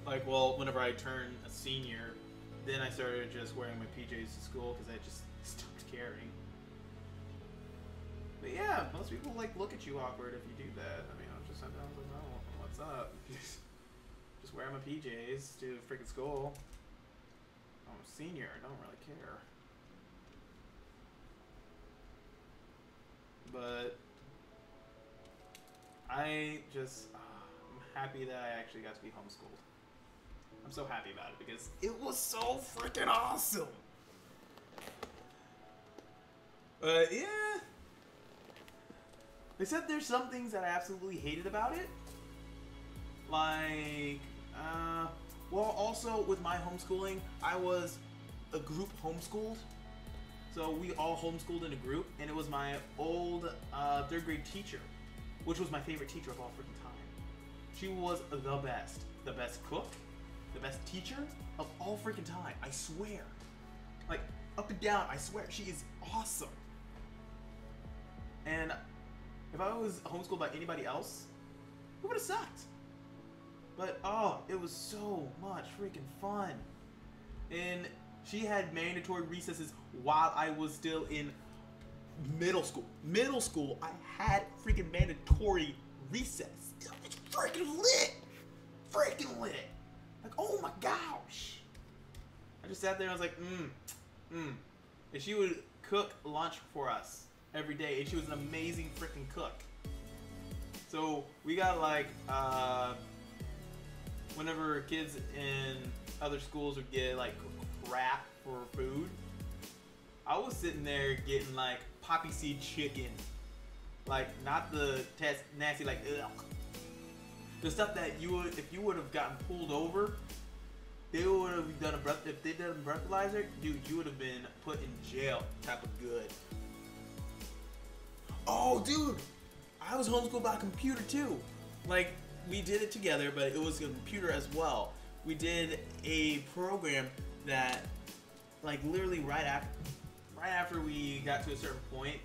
Speaker 1: like, well, whenever I turned a senior, then I started just wearing my PJs to school because I just stopped caring. But yeah, most people like look at you awkward if you do that. I mean, I'm just sometimes like, oh, what's up? Just wearing my PJs to freaking school. I'm a senior, I don't really care. But I'm happy that I actually got to be homeschooled. I'm so happy about it because it was so freaking awesome. But yeah. Except there's some things that I absolutely hated about it. Like, well, also with my homeschooling, I was a group homeschooled. So we all homeschooled in a group, and it was my old 3rd grade teacher, which was my favorite teacher of all freaking time. She was the best cook, the best teacher of all freaking time. I swear, like up and down, I swear, she is awesome. And if I was homeschooled by anybody else, it would have sucked. But oh, it was so much freaking fun. And she had mandatory recesses while I was still in middle school. Middle school, I had freaking mandatory recess. It was freaking lit. Freaking lit. Like, oh my gosh. I just sat there and I was like, And she would cook lunch for us every day. And she was an amazing freaking cook. So we got like, whenever kids in other schools would get like crap for food, I was sitting there getting like poppy seed chicken, like not the nasty like ugh. The stuff that you would, if you would have gotten pulled over, they would have done if they did a breathalyzer, dude, you would have been put in jail type of good. Oh, dude, I was homeschooled by computer too. Like, we did it together, but it was a computer as well. We did a program that, like, literally right after we got to a certain point,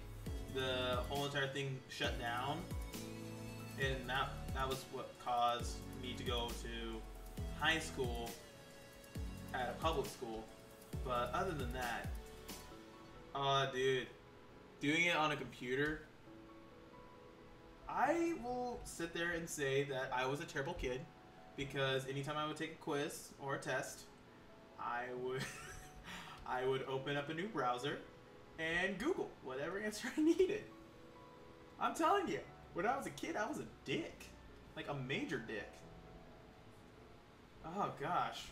Speaker 1: the whole entire thing shut down, and that was what caused me to go to high school at a public school. But other than that, dude, doing it on a computer, I will sit there and say that I was a terrible kid, because anytime I would take a quiz or a test, I would open up a new browser and Google whatever answer I needed. I'm telling you, when I was a kid, I was a dick. Like a major dick. Oh gosh.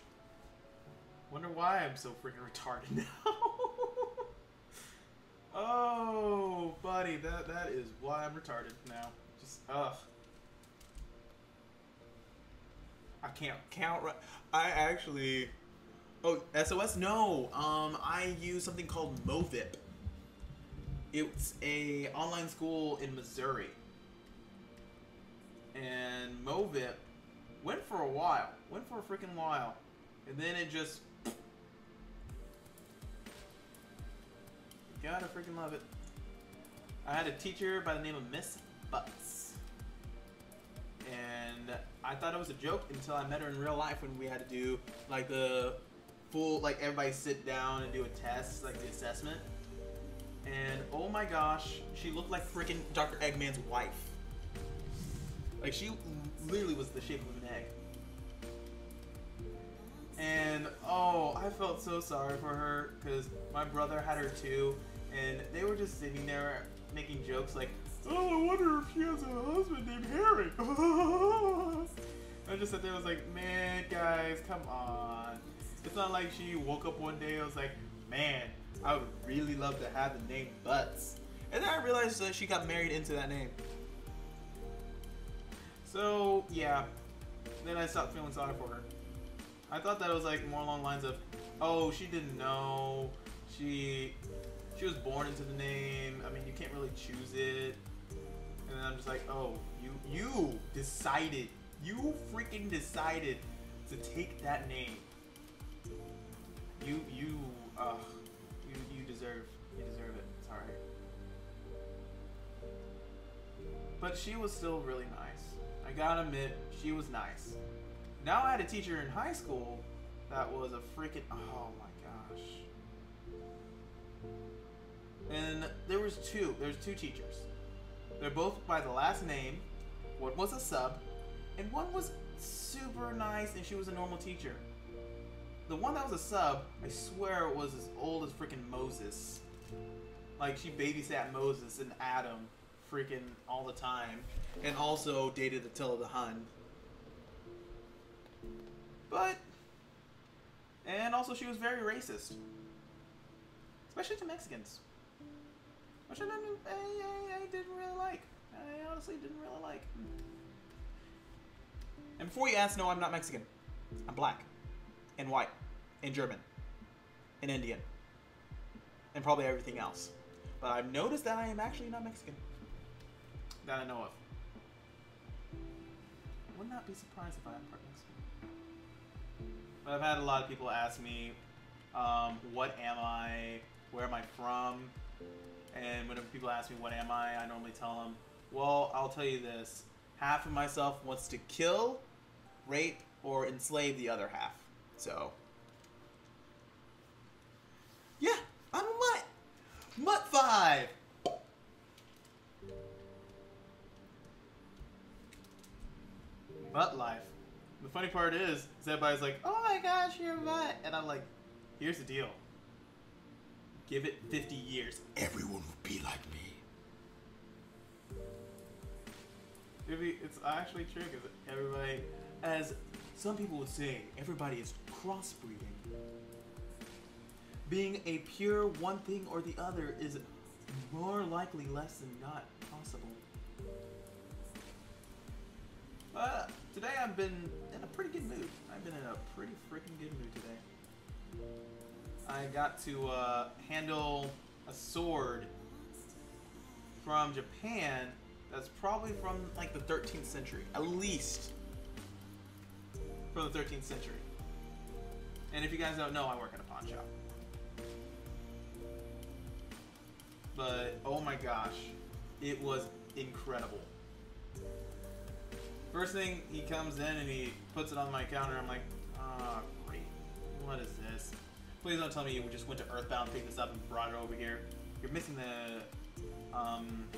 Speaker 1: Wonder why I'm so freaking retarded now. Oh, buddy, that is why I'm retarded now. Just, ugh. I can't count right. I actually... Oh, SOS? No. I use something called moffit. It's a online school in Missouri. And moffit went for a while. Went for a freaking while. And then it just... Gotta freaking love it. I had a teacher by the name of Miss Butts. And I thought it was a joke until I met her in real life when we had to do like the full, like everybody sit down and do a test, like the assessment. And oh my gosh, she looked like freaking Dr. Eggman's wife. Like she literally was the shape of an egg. And oh, I felt so sorry for her because my brother had her too. And they were just sitting there making jokes like, oh, I wonder if she has a husband named Harry. I just sat there and was like, man, guys, come on. It's not like she woke up one day and was like, man, I would really love to have the name Butts. And then I realized that she got married into that name. So, yeah. Then I stopped feeling sorry for her. I thought that was like more along the lines of, oh, she didn't know. She was born into the name. I mean, you can't really choose it. And then I'm just like, oh, you decided. You freaking decided to take that name. You deserve it. It's alright. But she was still really nice. I gotta admit, she was nice. Now I had a teacher in high school that was a freaking, oh my gosh. And there's two teachers. They're both by the last name. One was a sub, and one was super nice, and she was a normal teacher. The one that was a sub, I swear, was as old as freaking Moses. Like, she babysat Moses and Adam freaking all the time, and also dated Attila the Hun. But, and also she was very racist, especially to Mexicans, which I didn't really like. I honestly didn't really like. And before you ask, no, I'm not Mexican. I'm black. And white. And German. And Indian. And probably everything else. But I've noticed that I am actually not Mexican. That I know of. I would not be surprised if I am part Mexican. But I've had a lot of people ask me, what am I? Where am I from? And whenever people ask me what am I normally tell them, well, I'll tell you this. Half of myself wants to kill, rape, or enslave the other half. So, yeah, I'm a mutt. Mutt 5! Mutt life. The funny part is everybody's like, oh my gosh, you're a mutt. And I'm like, here's the deal. Give it 50 years. Everyone will be like me. It's actually true because everybody, as some people would say, everybody is crossbreeding. Being a pure one thing or the other is more likely less than not possible. But today I've been in a pretty good mood. I've been in a pretty freaking good mood today. I got to handle a sword from Japan that's probably from like the 13th century, at least from the 13th century. And if you guys don't know, I work in a pawn shop. But oh my gosh, it was incredible. First thing, he comes in and he puts it on my counter. I'm like, ah, great. What is this? Please don't tell me you just went to Earthbound, picked this up, and brought it over here. You're missing the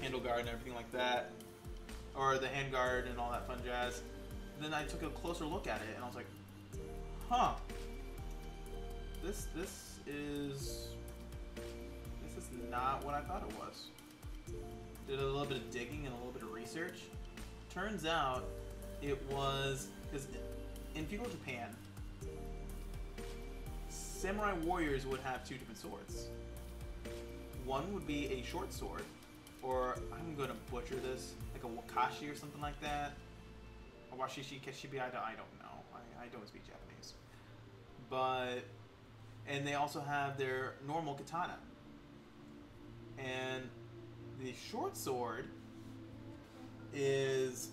Speaker 1: handle guard and everything like that, or the hand guard and all that fun jazz. Then I took a closer look at it and I was like, huh. This is not what I thought it was. Did a little bit of digging and a little bit of research. Turns out it was, because in feudal Japan, samurai warriors would have two different swords. One would be a short sword, or I'm going to butcher this, like a wakashi or something like that. Or washishi, keshibi, I don't know. I don't speak Japanese. But, and they also have their normal katana. And the short sword is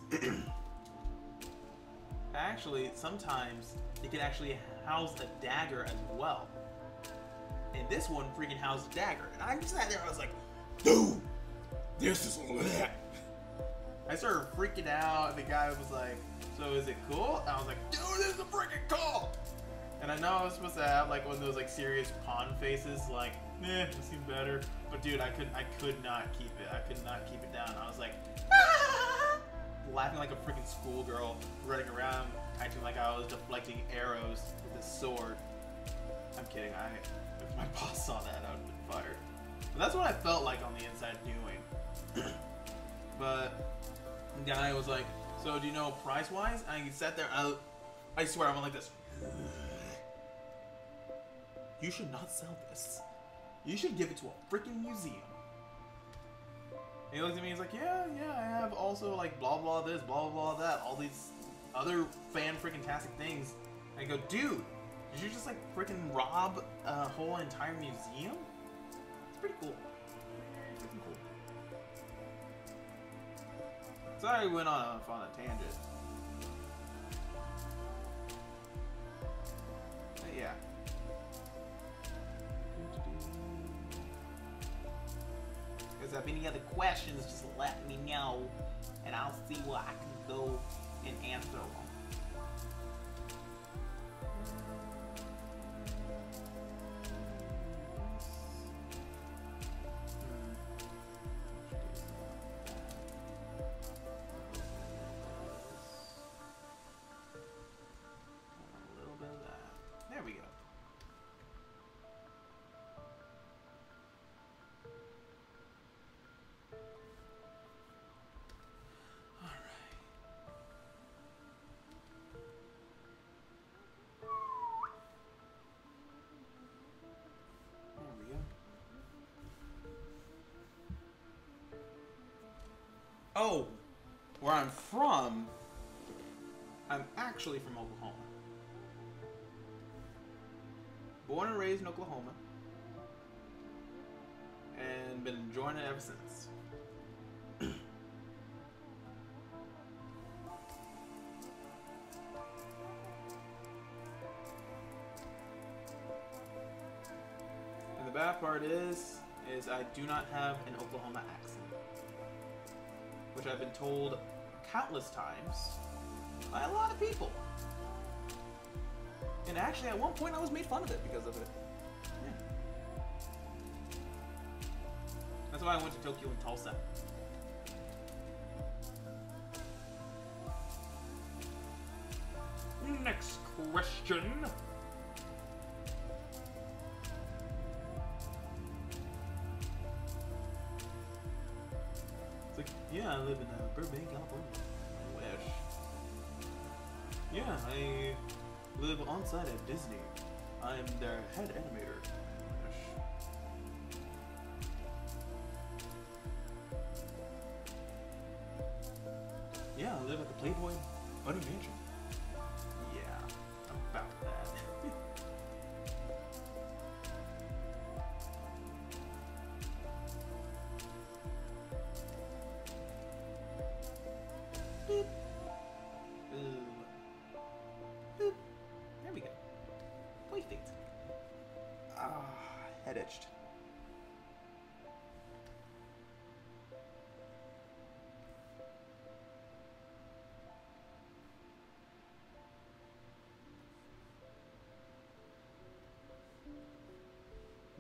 Speaker 1: actually, sometimes it can actually house a dagger as well. And this one freaking housed a dagger. And I just sat there, I was like, dude, this is lit. I started freaking out, and the guy was like, so is it cool? And I was like, dude, this is freaking cool. And I know I was supposed to have like one of those like serious pawn faces, like, eh, this seems better. But dude, I could not keep it. I could not keep it down. I was like, ah! Laughing like a freaking schoolgirl, running around, acting like I was deflecting arrows with this sword. I'm kidding. If my boss saw that, I would have been fired. But that's what I felt like on the inside doing. But the guy was like, so do you know price-wise? And I sat there, I swear, I went like this. You should not sell this. You should give it to a freaking museum. And he looked at me, he's like, yeah, I have also like blah blah this, blah blah that, all these other fan-freaking-tastic things. And I go, dude, did you just like freaking rob a whole entire museum? It's pretty cool. Freaking cool. Sorry, we went on a tangent. But yeah. If you have any other questions, just let me know, and I'll see what I can go and answer them. A little bit of that. There we go. Oh, where I'm from, I'm actually from Oklahoma. Born and raised in Oklahoma. And been enjoying it ever since. And the bad part is I do not have an Oklahoma accent. Which I've been told countless times by a lot of people. And actually, at one point, I was made fun of it because of it. Yeah. That's why I went to Tokyo and Tulsa. Next question. It's like, yeah, I live in Burbank, California. I wish. Yeah, I live on site at Disney. I'm their head animator. I wish. Yeah, I live at the Playboy Bunny Mansion. Yeah, about that. Boop. Ooh. Boop. There we go. Perfect. Ah, head itched.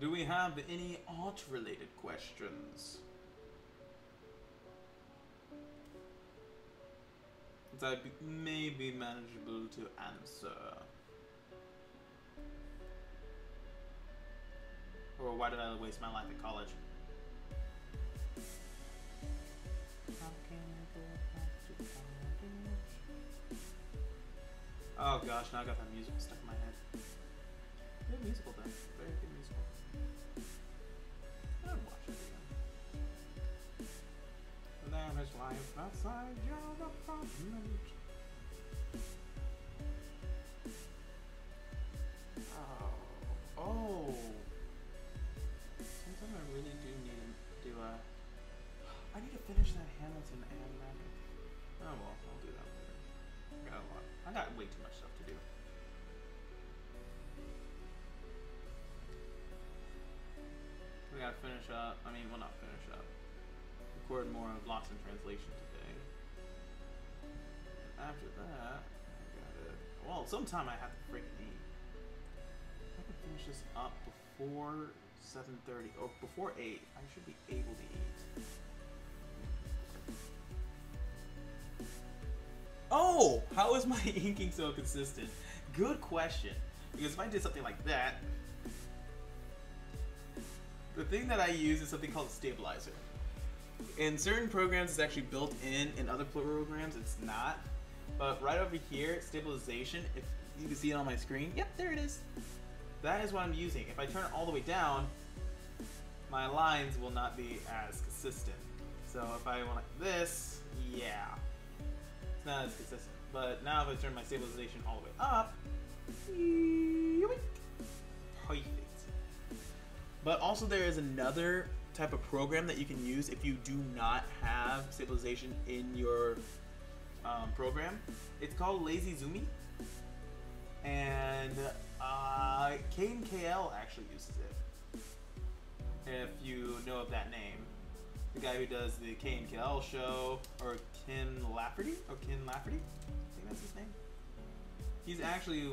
Speaker 1: Do we have any art-related questions? That may be manageable to answer. Or why did I waste my life at college? Oh gosh, now I got that music stuck in my head. Good musical though. Very good musical. I would watch it again. There is life outside your apartment. Oh. Sometimes I really do need to do a... I need to finish that Hamilton anime. Oh well, I'll do that later. I got way too much stuff to do. We gotta finish up. I mean, well, not finish up. Record more of Lost in Translation today. And after that, I gotta... Well, sometime I have to freaking eat. I can finish this up before 7:30 or before 8. I should be able to eat. Oh! How is my inking so consistent? Good question. Because if I did something like that, the thing that I use is something called a stabilizer. In certain programs, it's actually built in other programs, it's not. But right over here, stabilization, if you can see it on my screen, yep, there it is. That is what I'm using. If I turn it all the way down, my lines will not be as consistent. So if I went like this, yeah, it's not as consistent. But now if I turn my stabilization all the way up, perfect. But also there is another type of program that you can use if you do not have stabilization in your program. It's called Lazy Zoomy, and KL actually uses it. If you know of that name, the guy who does the KL show, or Ken Lafferty, I think that's his name. He's actually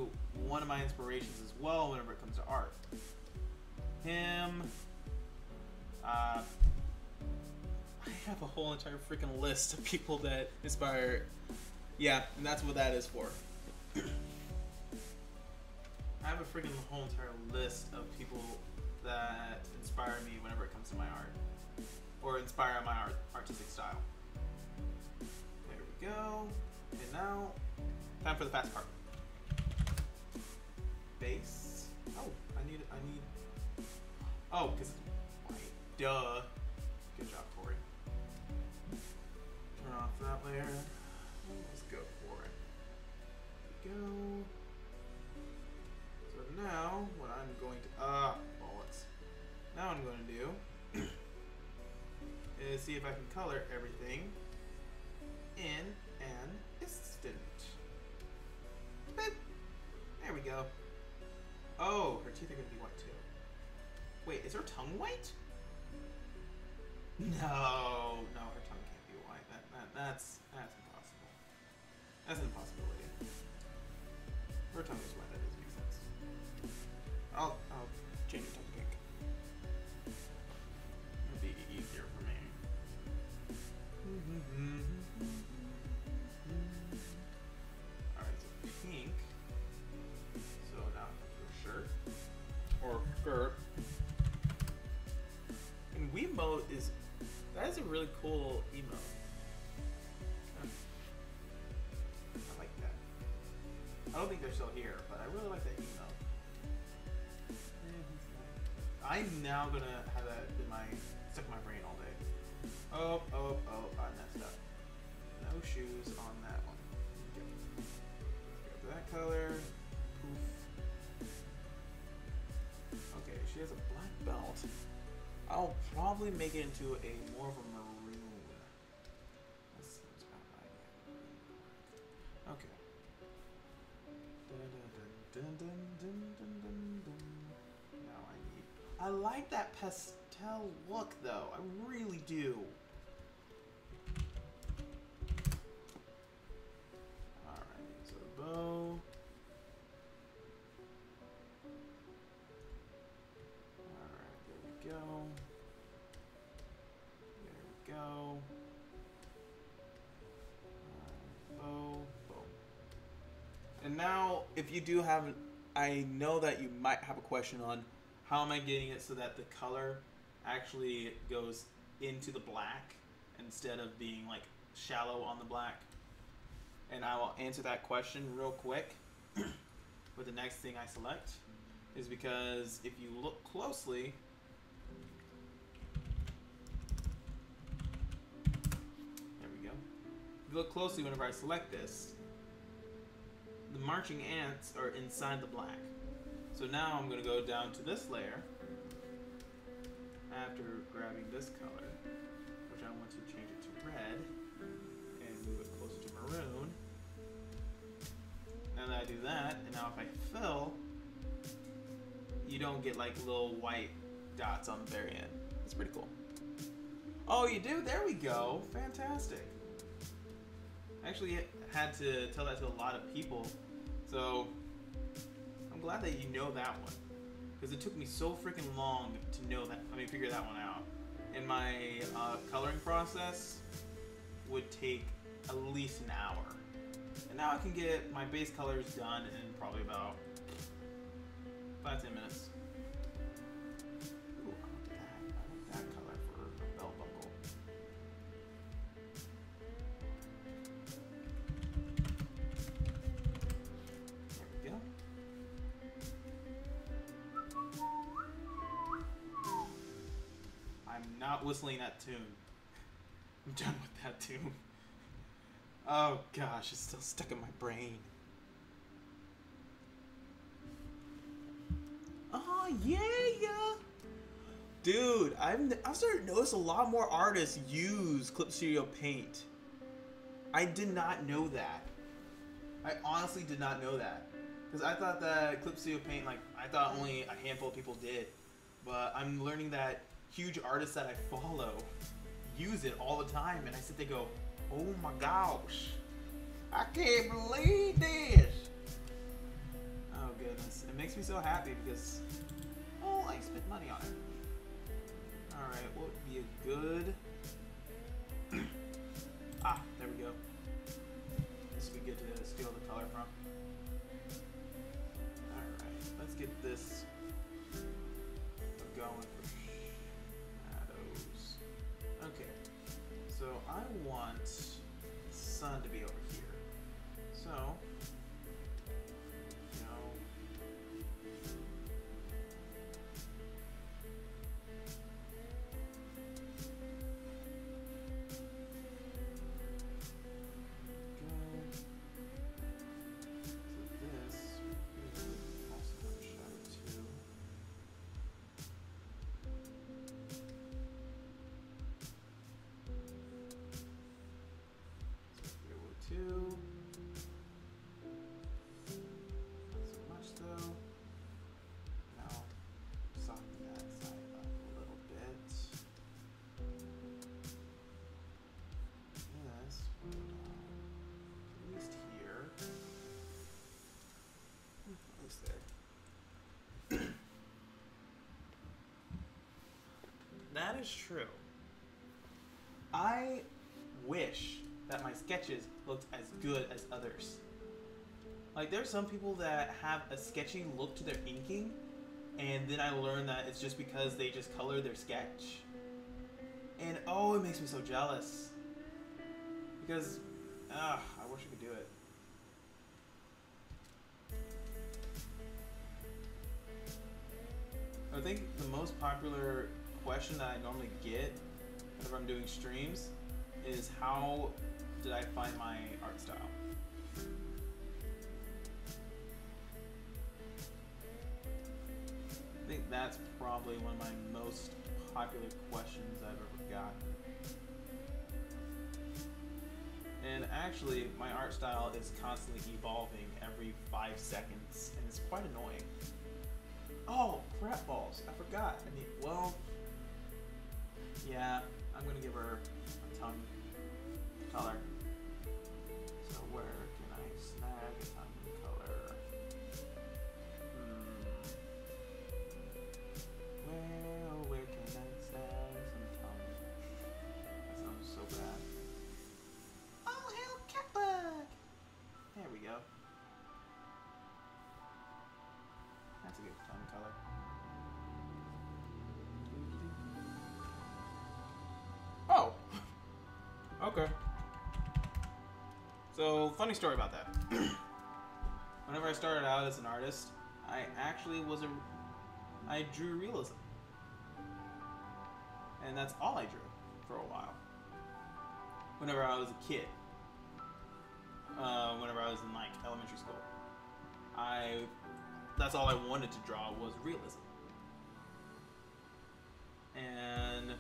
Speaker 1: one of my inspirations as well whenever it comes to art. Him. I have a whole entire freaking list of people that inspire. Yeah, and that's what that is for. I have a freaking whole entire list of people that inspire me whenever it comes to my art, or inspire my artistic style. There we go. And now, time for the fast part. Base. Oh, I need. Oh, because it's white. Duh. Good job, Corey. Turn off that layer. Let's go for it. we go. So now, what I'm going to, bullets. Now what I'm going to do is see if I can color everything in an instant. Boop. There we go. Oh, her teeth are going to be white too. Wait, is her tongue white? No, her tongue can't be white. That's impossible. That's an impossibility. Her tongue is white. That doesn't make sense. I'll change her tongue pink. It'll be easier for me. All right, so pink. So now her shirt or skirt. And Wiimote that is a really cool emote. I like that. I don't think they're still here, but I really like that emote. I'm now gonna have that stuck in my brain all day. Oh, I messed up. No shoes on that one. Go to that color. Poof. Okay, she has a black belt. I'll probably make it into a more of a maroon. That seems about right. Okay. Now I like that pastel look though. I really do. Alright, so bow. Go. There we go. Bow. And now, if you do have, I know that you might have a question on how am I getting it so that the color actually goes into the black instead of being like shallow on the black. And I will answer that question real quick with the next thing I select is because if you look closely, if you look closely whenever I select this, the marching ants are inside the black. So now I'm going to go down to this layer after grabbing this color, which I want to change it to red and move it closer to maroon. Now that I do that, and now if I fill, you don't get like little white dots on the very end. It's pretty cool. Oh, you do? There we go. Fantastic. I actually had to tell that to a lot of people, so I'm glad that you know that one, because it took me so freaking long to know that. Figure that one out. And my coloring process would take at least an hour, and now I can get my base colors done in probably about 5-10 minutes. Ooh, I want that color for a belt buckle. I'm not whistling that tune. I'm done with that tune. Oh gosh, it's still stuck in my brain. Oh yeah. Dude, I'm starting to notice a lot more artists use Clip Studio Paint. I did not know that. I honestly did not know that. Because I thought that Clip Studio Paint, I thought only a handful of people did. But I'm learning that huge artists that I follow use it all the time, and I sit there and go, oh my gosh, I can't believe this. Oh goodness, it makes me so happy because, oh, I spent money on it. Alright, what would be a good, there we go. This would be good to steal the color from. Alright, let's get this going for shadows. Okay, so I want the sun to be over here. So, you know, that is true. I wish that my sketches looked as good as others. Like, there's some people that have a sketchy look to their inking, and then I learned that it's just because they just color their sketch. And oh, it makes me so jealous. Because, I wish I could do it. I think the most popular question that I normally get whenever I'm doing streams is, how did I find my art style? I think that's probably one of my most popular questions I've ever gotten. And actually, my art style is constantly evolving every 5 seconds, and it's quite annoying. Oh, crap balls. I forgot. I mean, well, yeah, I'm going to give her a tongue color. So where can I snag a tongue color? Well, where can I snag some tongue? That sounds so bad. Oh, hell, catbug! There we go. That's a good tongue color. Oh! Okay. So, funny story about that. Whenever I started out as an artist, I actually I drew realism. And that's all I drew for a while. Whenever I was a kid. Whenever I was in, like, elementary school. That's all I wanted to draw was realism. And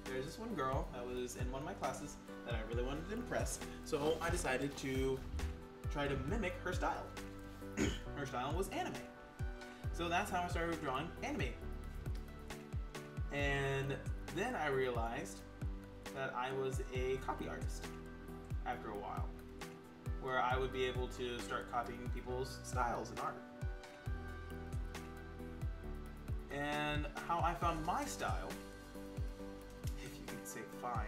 Speaker 1: there's this one girl that was in one of my classes that I really wanted to impress, so I decided to try to mimic her style. Her style was anime. So that's how I started drawing anime. And then I realized that I was a copy artist after a while, where I would be able to start copying people's styles in art. And how I found my style, if you could say find,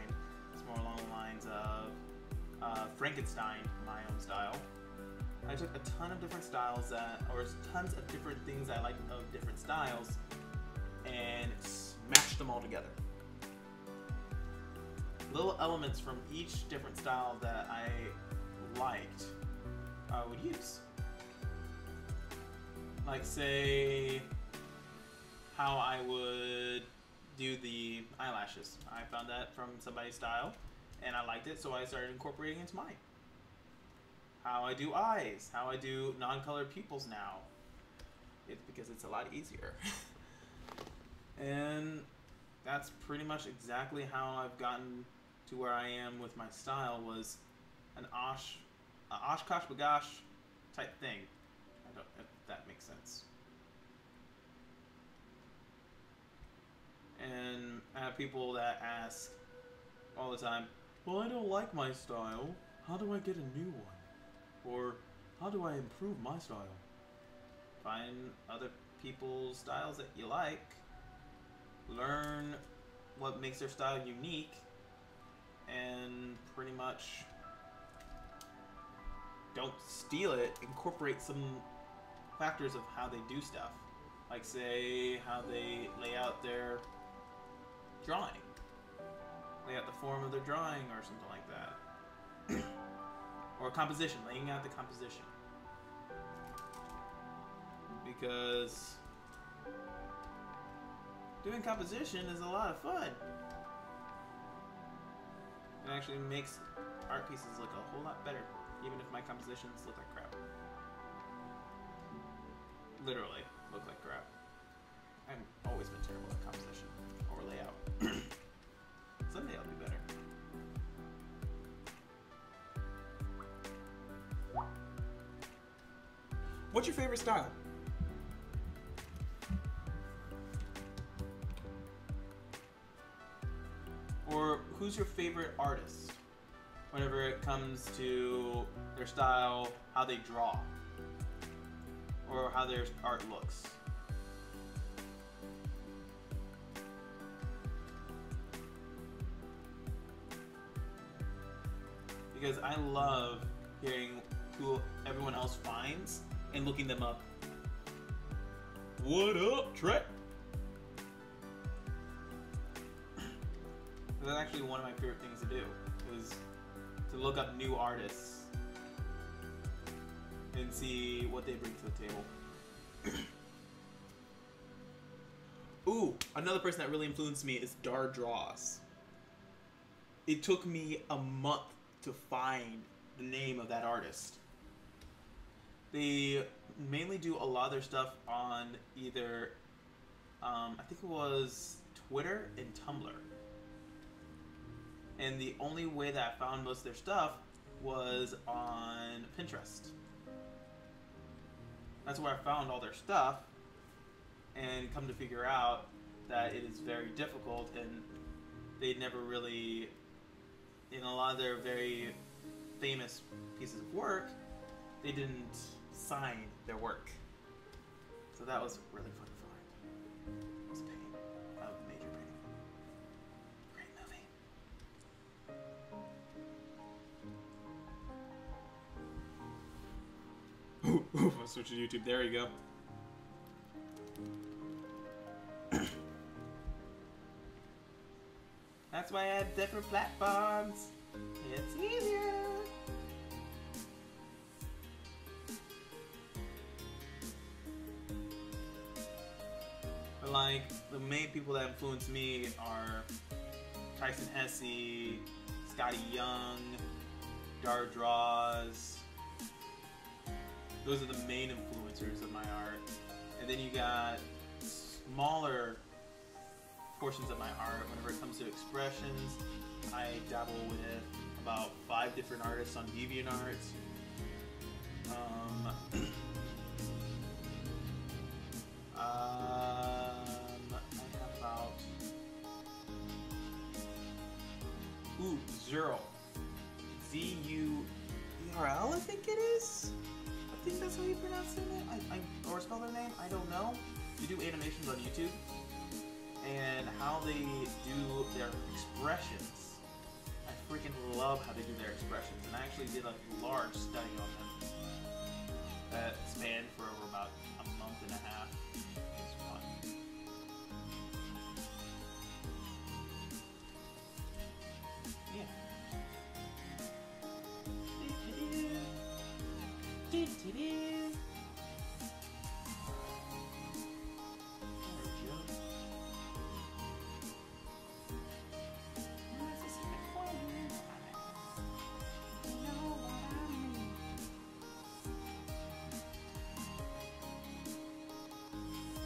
Speaker 1: it's more along the lines of Frankenstein, my own style. I took a ton of different styles or tons of different things I liked of different styles, and smashed them all together. Little elements from each different style that I liked, I would use. Like, say, how I would do the eyelashes. I found that from somebody's style, and I liked it, so I started incorporating it into mine. How I do eyes, how I do non-colored pupils now. It's because it's a lot easier. And that's pretty much exactly how I've gotten to where I am with my style, was an Oshkosh Bagosh type thing. I don't know if that makes sense. And I have people that ask all the time, well, I don't like my style. How do I get a new one? Or how do I improve my style? Find other people's styles that you like. Learn what makes their style unique. And pretty much don't steal it. Incorporate some factors of how they do stuff. Like, say, how they lay out their drawing. Lay out the form of their drawing or something like that. Or composition, laying out the composition. Because doing composition is a lot of fun. It actually makes art pieces look a whole lot better, even if my compositions look like crap. Literally look like crap. I've always been terrible at composition or layout. Someday I'll be better. What's your favorite style? Or who's your favorite artist? Whenever it comes to their style, how they draw, or how their art looks. because I love hearing who everyone else finds and looking them up. What up, Trek? That's actually one of my favorite things to do, is to look up new artists and see what they bring to the table. Ooh, another person that really influenced me is Dar Draws. It took me a month to find the name of that artist. They mainly do a lot of their stuff on either, I think it was Twitter and Tumblr. And the only way that I found most of their stuff was on Pinterest. That's where I found all their stuff, and come to figure out that it is very difficult, and they never really, in a lot of their very famous pieces of work, they didn't sign their work. So that was really fun to find. It was a pain. A major pain. Great movie. Ooh, I'll switch to YouTube. There you go. That's why I have different platforms. It's easier. But like, the main people that influence me are Tyson Hesse, Scotty Young, Dar Draws. Those are the main influencers of my art. And then you got smaller portions of my art. Whenever it comes to expressions, I dabble with about 5 different artists on DeviantArt. I have about Zero. Z-U-E-R-L, I think it is. I think that's how you pronounce their name. Or spell their name. I don't know. You do animations on YouTube, and how they do their expressions. I freaking love how they do their expressions, and I actually did a large study on them that spanned for over about a month and a half. It was fun. Yeah.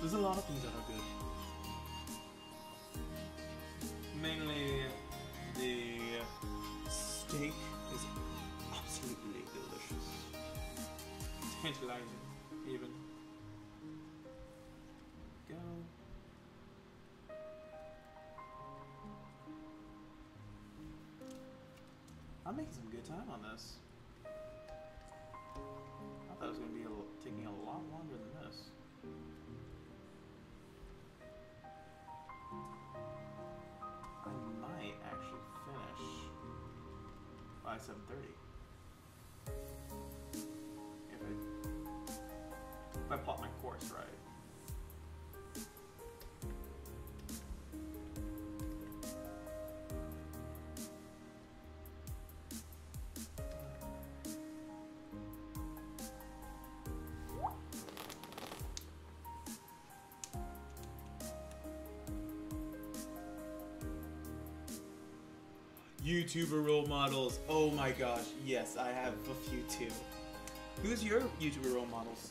Speaker 1: There's a lot of things that are good. Mainly, the steak is absolutely delicious. Tantalizing, even. Go. I'm making some good time on this. I thought it was going to be taking a lot longer than this. I might actually finish by 7:30 if I plot my course right. YouTuber role models. Oh my gosh, yes, I have a few too. Who's your YouTuber role models?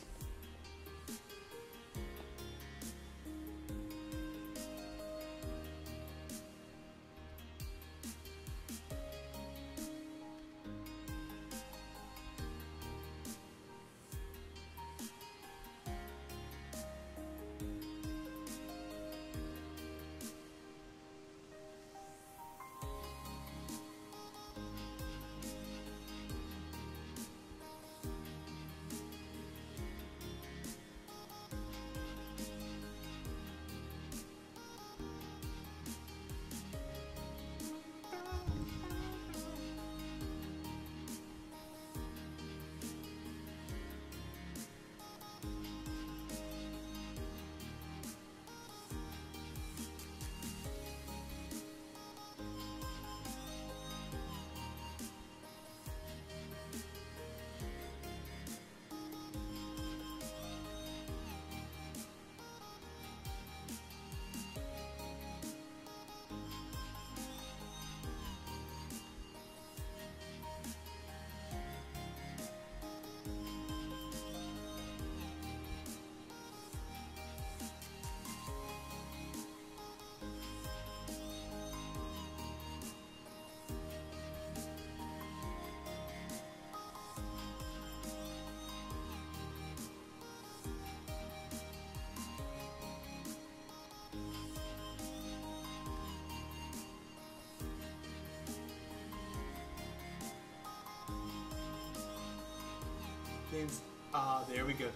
Speaker 1: Games. Ah, there we go.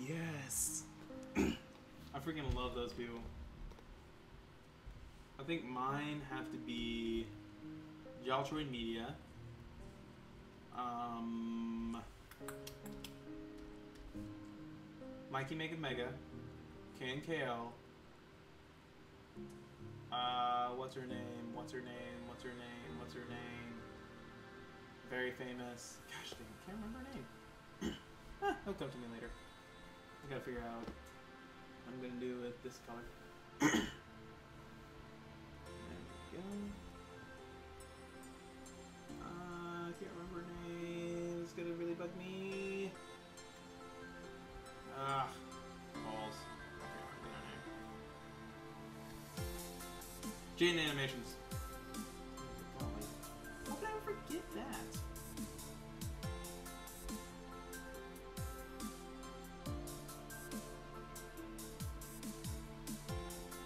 Speaker 1: Yes. I freaking love those people. I think mine have to be Jaltroid Media. Mikey Mega Mega. KNKL. What's her name? What's her name? What's her name? What's her name? Very famous. Gosh dang, I can't remember her name. It'll come to me later. I gotta figure out what I'm gonna do with this color. There we go. I can't remember her name. It's gonna really bug me. Ah, balls. I can't remember her name. Jane Animations. How could I forget that?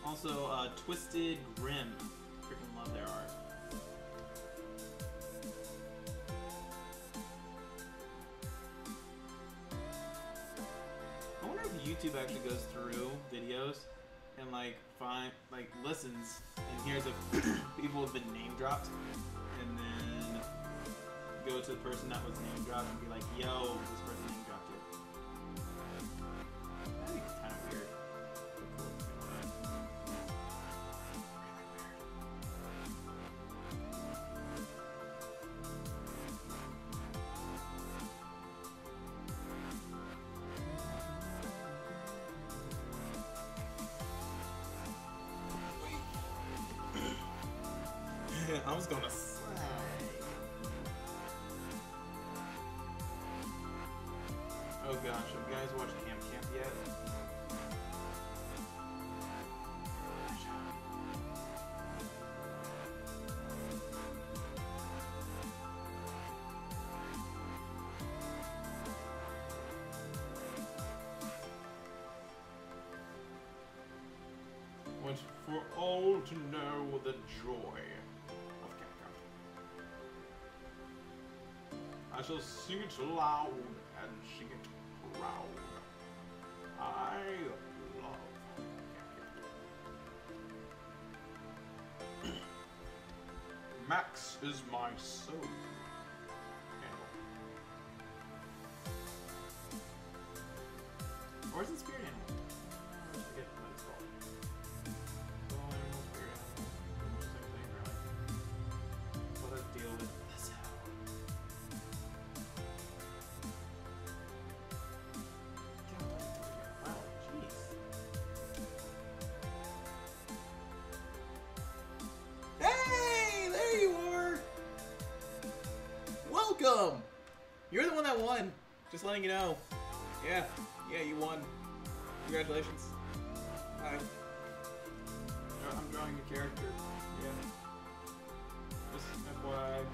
Speaker 1: Also, Twisted Grim. Freaking love their art. I wonder if YouTube actually goes through videos and listens and hears if people have been name dropped, and then go to the person that was name dropped and be like, "Yo, this person name dropped you." That'd be kind of weird. I was gonna say. Oh gosh, have you guys watched Camp yet? Want for all to know the joy. I shall sing it loud and sing it proud. I love Max is my soul. Animal. Or is it spirit animal? I forget what it's called. Soul animal, spirit animal. Same thing, really. What I deal with this hell. Welcome! You're the one that won. Just letting you know. Yeah, you won. Congratulations. Hi. I'm drawing a character. Yeah. Just FYI.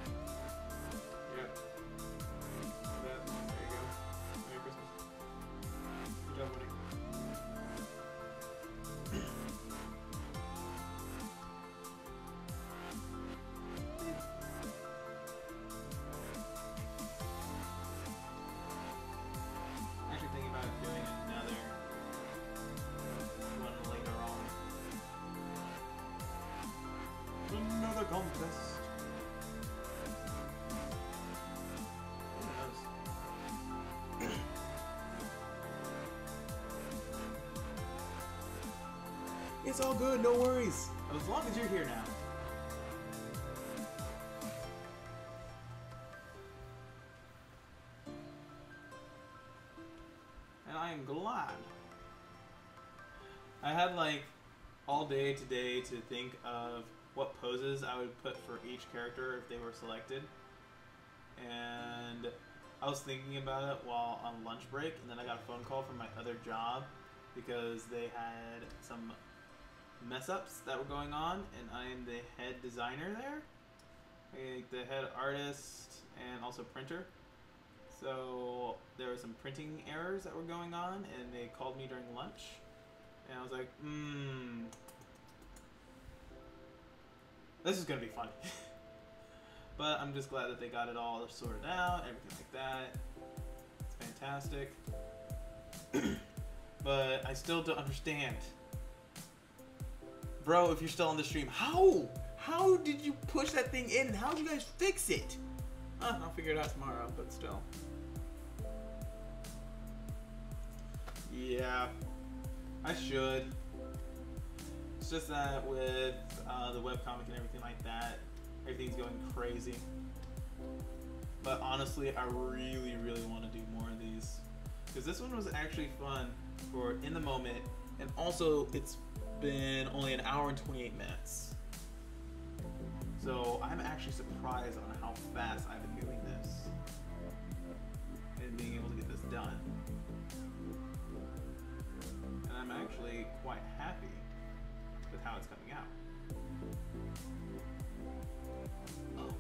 Speaker 1: Yeah. There you go. Merry Christmas. Good job, buddy. Thinking about doing another one later on. Another contest. Who knows? It's all good, no worries. As long as you're here now. And I am glad. I had all day today to think of what poses I would put for each character if they were selected. And I was thinking about it while on lunch break, and then I got a phone call from my other job because they had some mess ups that were going on, and I am the head designer there. The head artist and also printer. So there were some printing errors that were going on, and they called me during lunch, and I was like, this is gonna be fun. But I'm just glad that they got it all sorted out, everything like that. It's fantastic. But I still don't understand. Bro, if you're still on the stream, how? How did you push that thing in? How did you guys fix it? I'll figure it out tomorrow, but still. Yeah, I should. It's just that with the webcomic and everything like that, everything's going crazy. But honestly, I really, really want to do more of these. Because this one was actually fun for in the moment, and also it's been only an hour and 28 minutes. So I'm actually surprised on how fast I've been doing this and being able to get this done. And I'm actually quite happy with how it's coming out. Oh.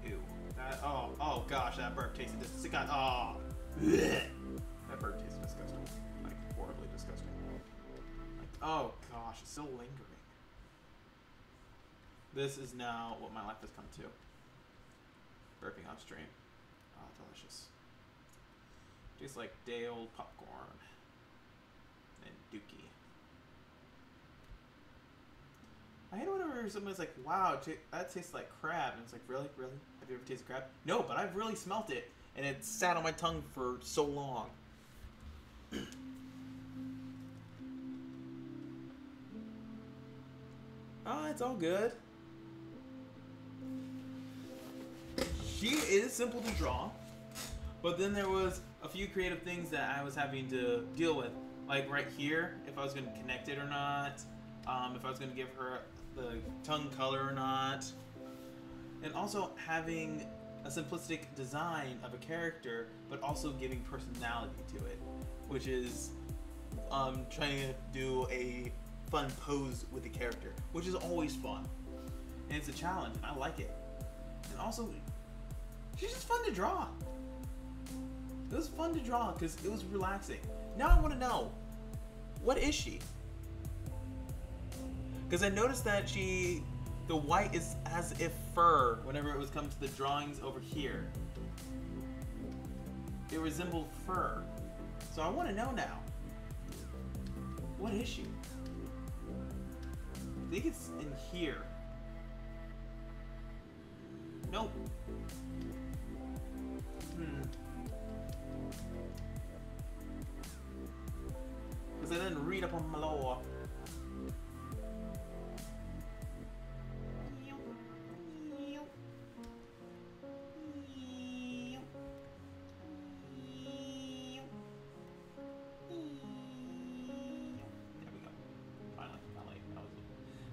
Speaker 1: Ew. That, oh gosh, that burp tasted disgusting. Oh. That burp tasted disgusting. Like, horribly disgusting. Like, oh gosh, it's still lingering. This is now what my life has come to. Burping on stream. Oh, delicious. Tastes like day old popcorn. And dookie. I hate whenever somebody's like, wow, that tastes like crab. And it's like, really? Really? Have you ever tasted crab? No, but I've really smelt it. And it sat on my tongue for so long. It's all good. She is simple to draw, but then there was a few creative things that I was having to deal with. Like right here, if I was going to connect it or not, if I was going to give her the tongue color or not, and also having a simplistic design of a character, but also giving personality to it, which is trying to do a fun pose with the character, which is always fun, and it's a challenge, and I like it. And also, she's just fun to draw. It was fun to draw because it was relaxing. Now I want to know, what is she? Because I noticed that the white is as if fur whenever it was come to the drawings over here. It resembled fur. So I want to know now, what is she? I think it's in here. Nope. Because I didn't read up on my lore.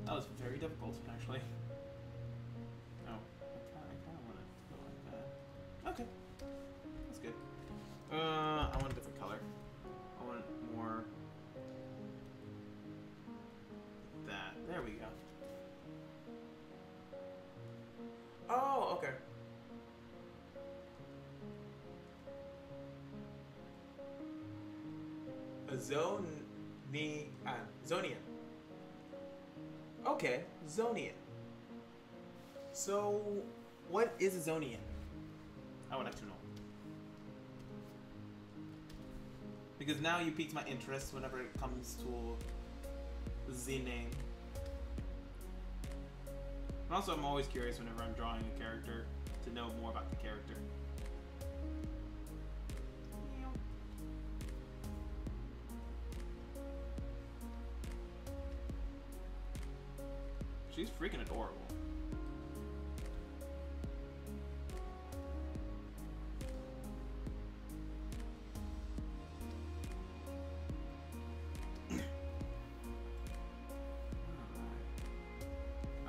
Speaker 1: That was very difficult, actually. No, I kind of want it to go like that. Okay, that's good. I want a different color. I want more that. There we go. Oh, okay. Zonian. Okay, Zonian. So, what is a Zonian? I would like to know. Because now you piqued my interest whenever it comes to the name. And also, I'm always curious whenever I'm drawing a character to know more about the character. She's freaking adorable.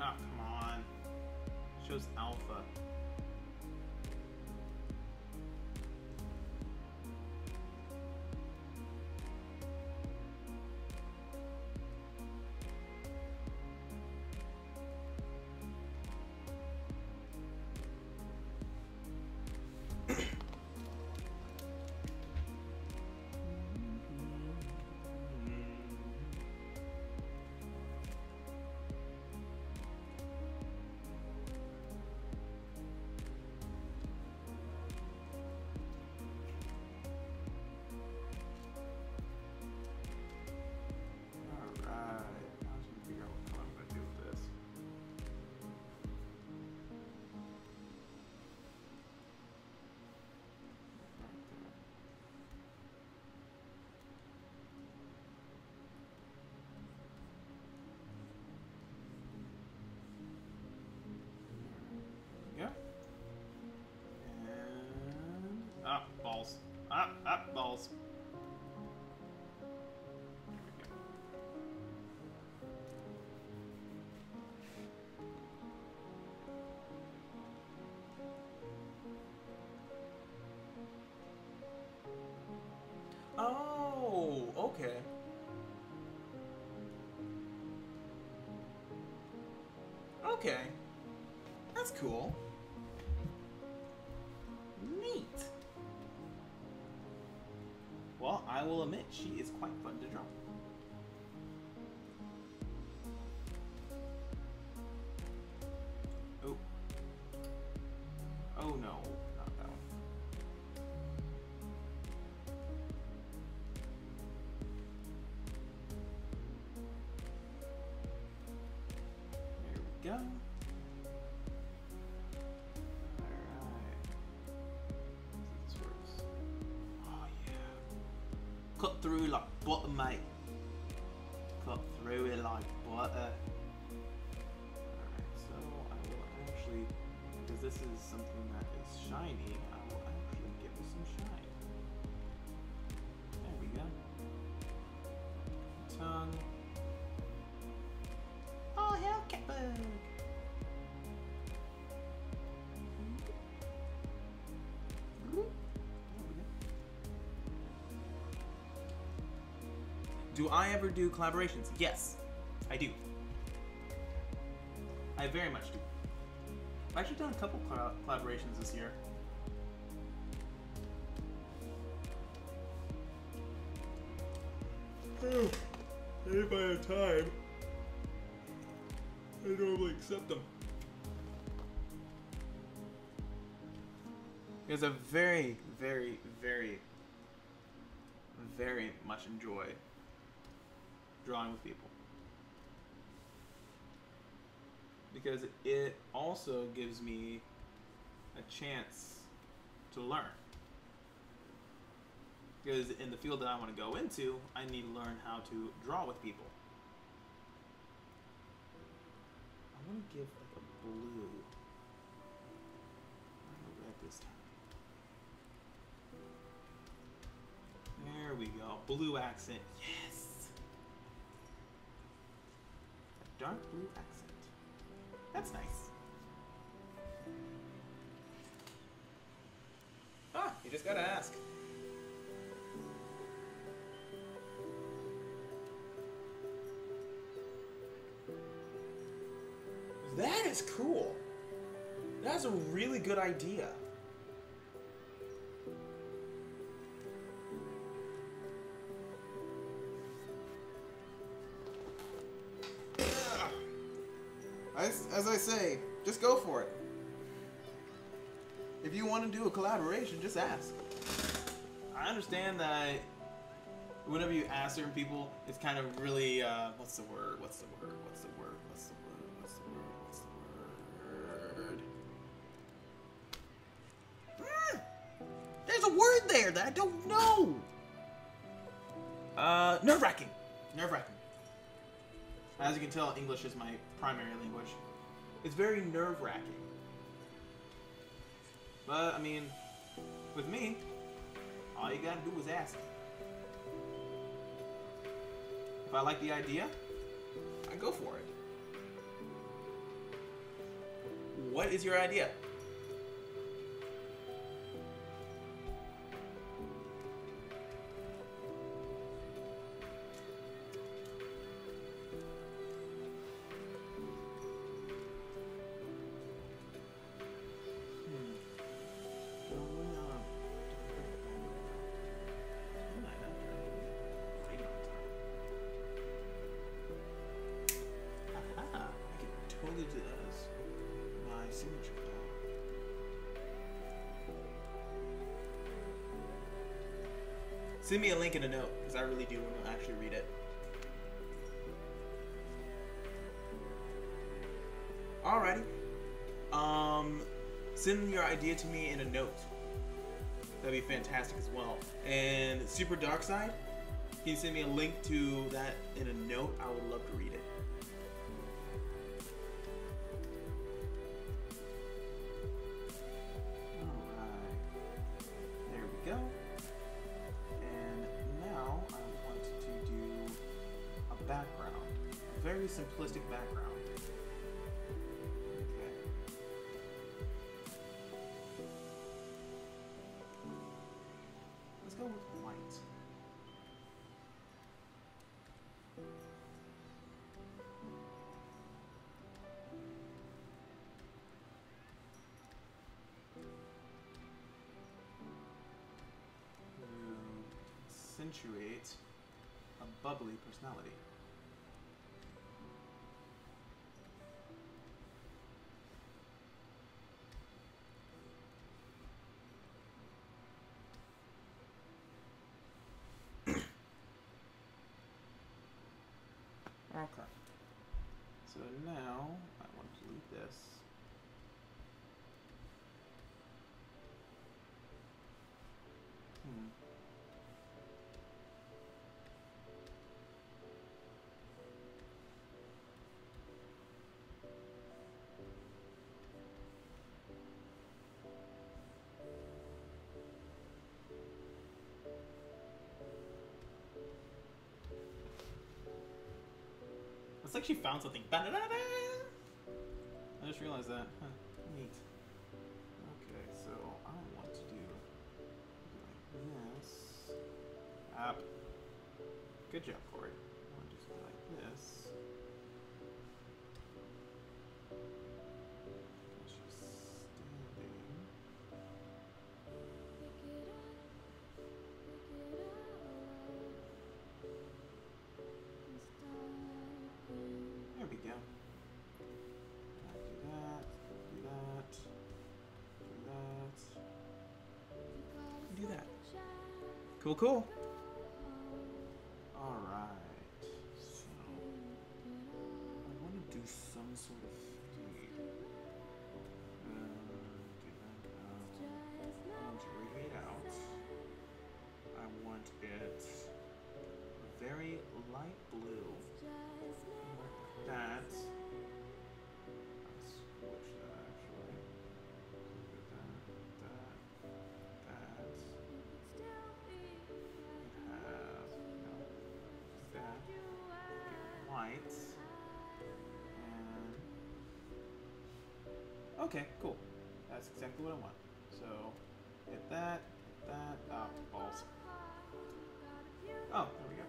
Speaker 1: Oh, come on. Shows alpha. Up, balls. Oh, okay. Okay. That's cool. Neat. Well, I will admit, she is quite fun to draw. Oh. Oh no, not that one. There we go. Cut through like butter, mate. Cut through it like butter. Alright, so I will actually, because this is something that is shiny, I will actually give it some shine. There we go. Tongue. Oh, hell, catbug! Do I ever do collaborations? Yes, I do. I very much do. I've actually done a couple collaborations this year. If I have time, I normally accept them. Because I very, very, very, very much enjoy drawing with people, because it also gives me a chance to learn, because in the field that I want to go into, I need to learn how to draw with people. I want to give like a blue, not a red this time. There we go, blue accent, yes! Dark blue accent. That's nice. Ah, you just gotta ask. That is cool. That's a really good idea. As I say, just go for it. If you want to do a collaboration, just ask. I understand that whenever you ask certain people, it's kind of really, what's the word? What's the word? What's the word? What's the word? What's the word? What's the word? There's a word there that I don't know. Nerve-wracking. Nerve-wracking. As you can tell, English is my primary language. It's very nerve-wracking. But, I mean, with me, all you gotta do is ask. If I like the idea, I go for it. What is your idea? Send me a link in a note, because I really do want to actually read it. Alrighty. Send your idea to me in a note. That'd be fantastic as well. And Super Dark Side, can you send me a link to that in a note? I would love to read it. Alright. There we go. very simplistic background. Okay. Let's go with white. Accentuate a bubbly personality. Okay. So now I want to delete this. It's like she found something. Ba-da-da-da! I just realized that. Huh. Neat. Okay, so I want to do like this. Up. Good job, Corey. I want to just do like this. She's standing. There we go. Do that, do that, do that, do that. Cool, cool. Alright, so I want to do some sort of feed. Do that, I want to radiate out. I want it very light blue. Like that. Let's switch that actually. That. We have that. Get white. And okay, cool. That's exactly what I want. So hit that, balls. Oh, there we go.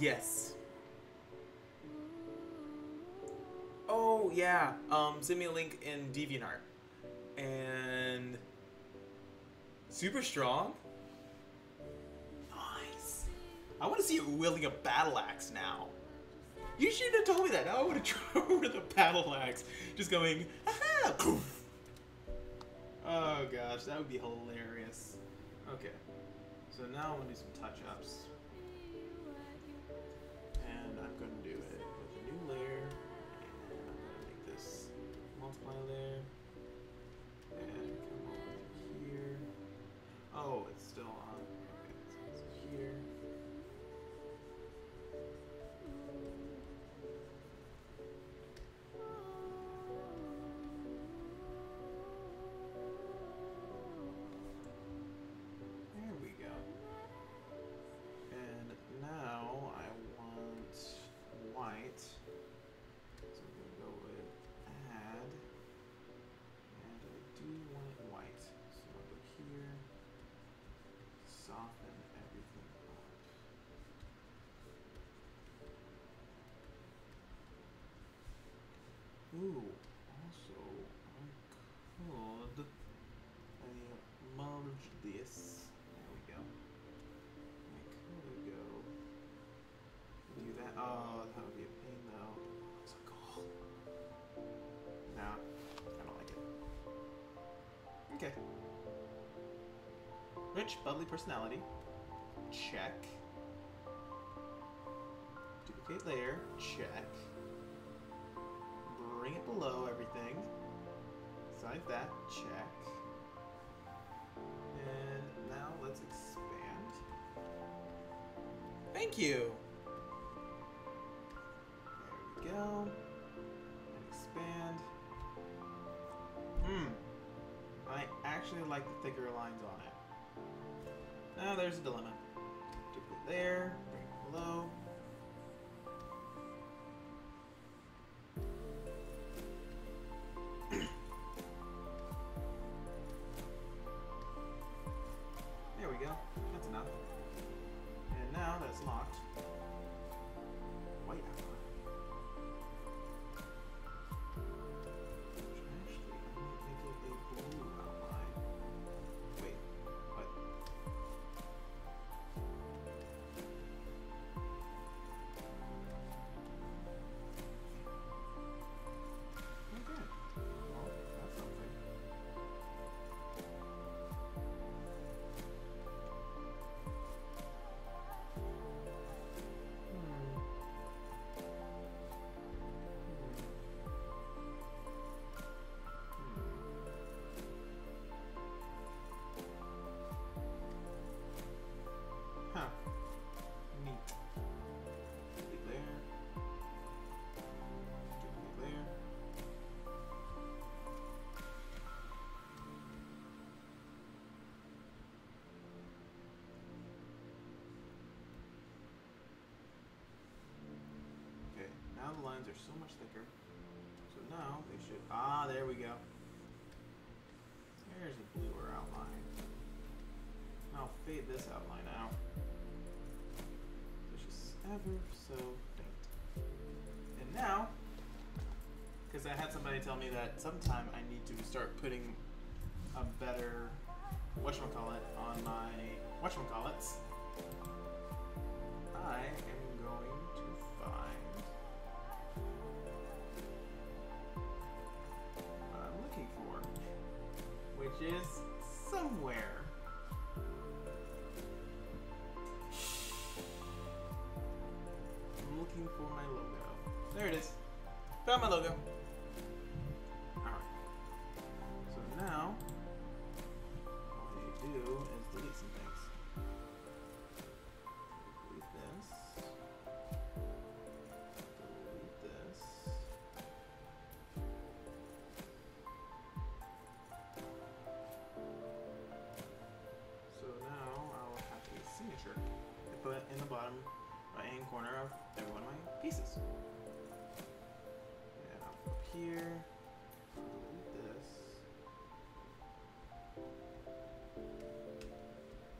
Speaker 1: Yes. Oh yeah. Send me a link in DeviantArt. And super strong. Nice. I want to see you wielding a battle axe now. You should have told me that. Now I would have tried with a battle axe, just going, aha, poof. Oh gosh, that would be hilarious. Okay. So now I'm gonna do some touch-ups. And I'm going to do it with a new layer, and I'm going to make this multiply layer, and come over here. Oh, it's still on. Okay, so it's here. There we go. And now I want white. So I'm going to go with add. And I do want it white. So I'll go here. Soften everything up. Ooh, also I could merge this. There we go. I could go do that. Oh, that would be a pain though. Looks like cool. Nah, I don't like it. Okay. Rich, bubbly personality. Check. Duplicate layer. Check. below everything. Besides that, check. And now let's expand. Thank you! There we go. And expand. I actually like the thicker lines on it. Now there's a dilemma. Duplicate there, bring it below. There we go. That's enough. And now that it's locked, white outline. Huh. Neat. Duplicate there. Duplicate there. Okay, now the lines are so much thicker. So now they should... Ah, there we go. There's a bluer outline. I'll fade this outline out. It's just ever so faint. And now, because I had somebody tell me that sometime I need to start putting a better whatchamacallit on my whatchamacallits, I am going to find what I'm looking for, which is somewhere. Looking for my logo. There it is. Found my logo. Alright. So now, all you do is delete some things. Delete this. Delete this. So now I'll have a signature to put in the bottom right-hand corner of every one of my pieces. And I'll go up here, delete this.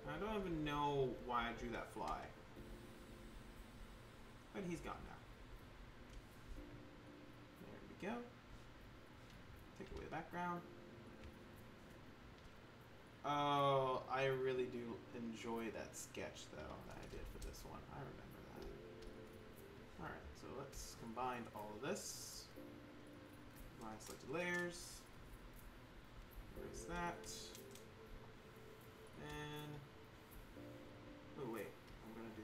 Speaker 1: I don't even know why I drew that fly, but he's gone now. There we go. Take away the background. Oh, I really do enjoy that sketch though that I did for this one. I remember that. Alright, so let's combine all of this. Combine selected layers. Erase that. And oh wait, I'm gonna do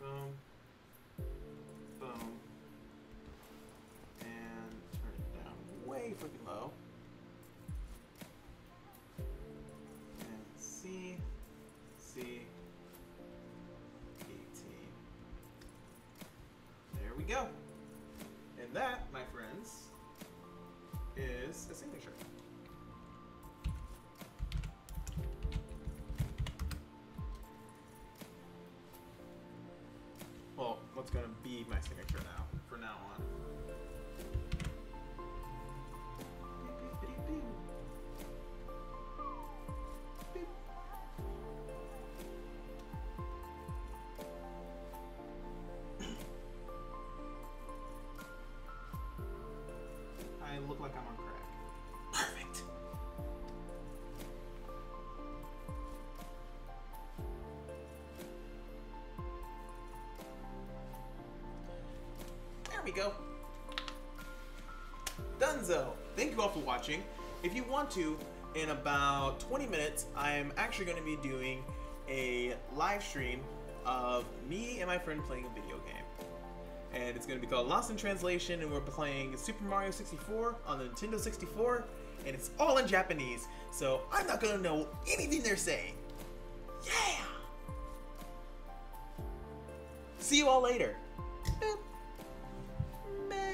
Speaker 1: boom, boom, and turn it down way freaking low. C, 18. There we go. And that, my friends, is a signature. Well, what's going to be my signature now, from now on. I look like I'm on crack. Perfect. There we go. Dunzo. Thank you all for watching. If you want to, in about 20 minutes, I'm actually going to be doing a live stream of me and my friend playing a video game. and it's going to be called Lost in Translation, and we're playing Super Mario 64 on the Nintendo 64, and it's all in Japanese, so I'm not going to know anything they're saying. Yeah! See you all later.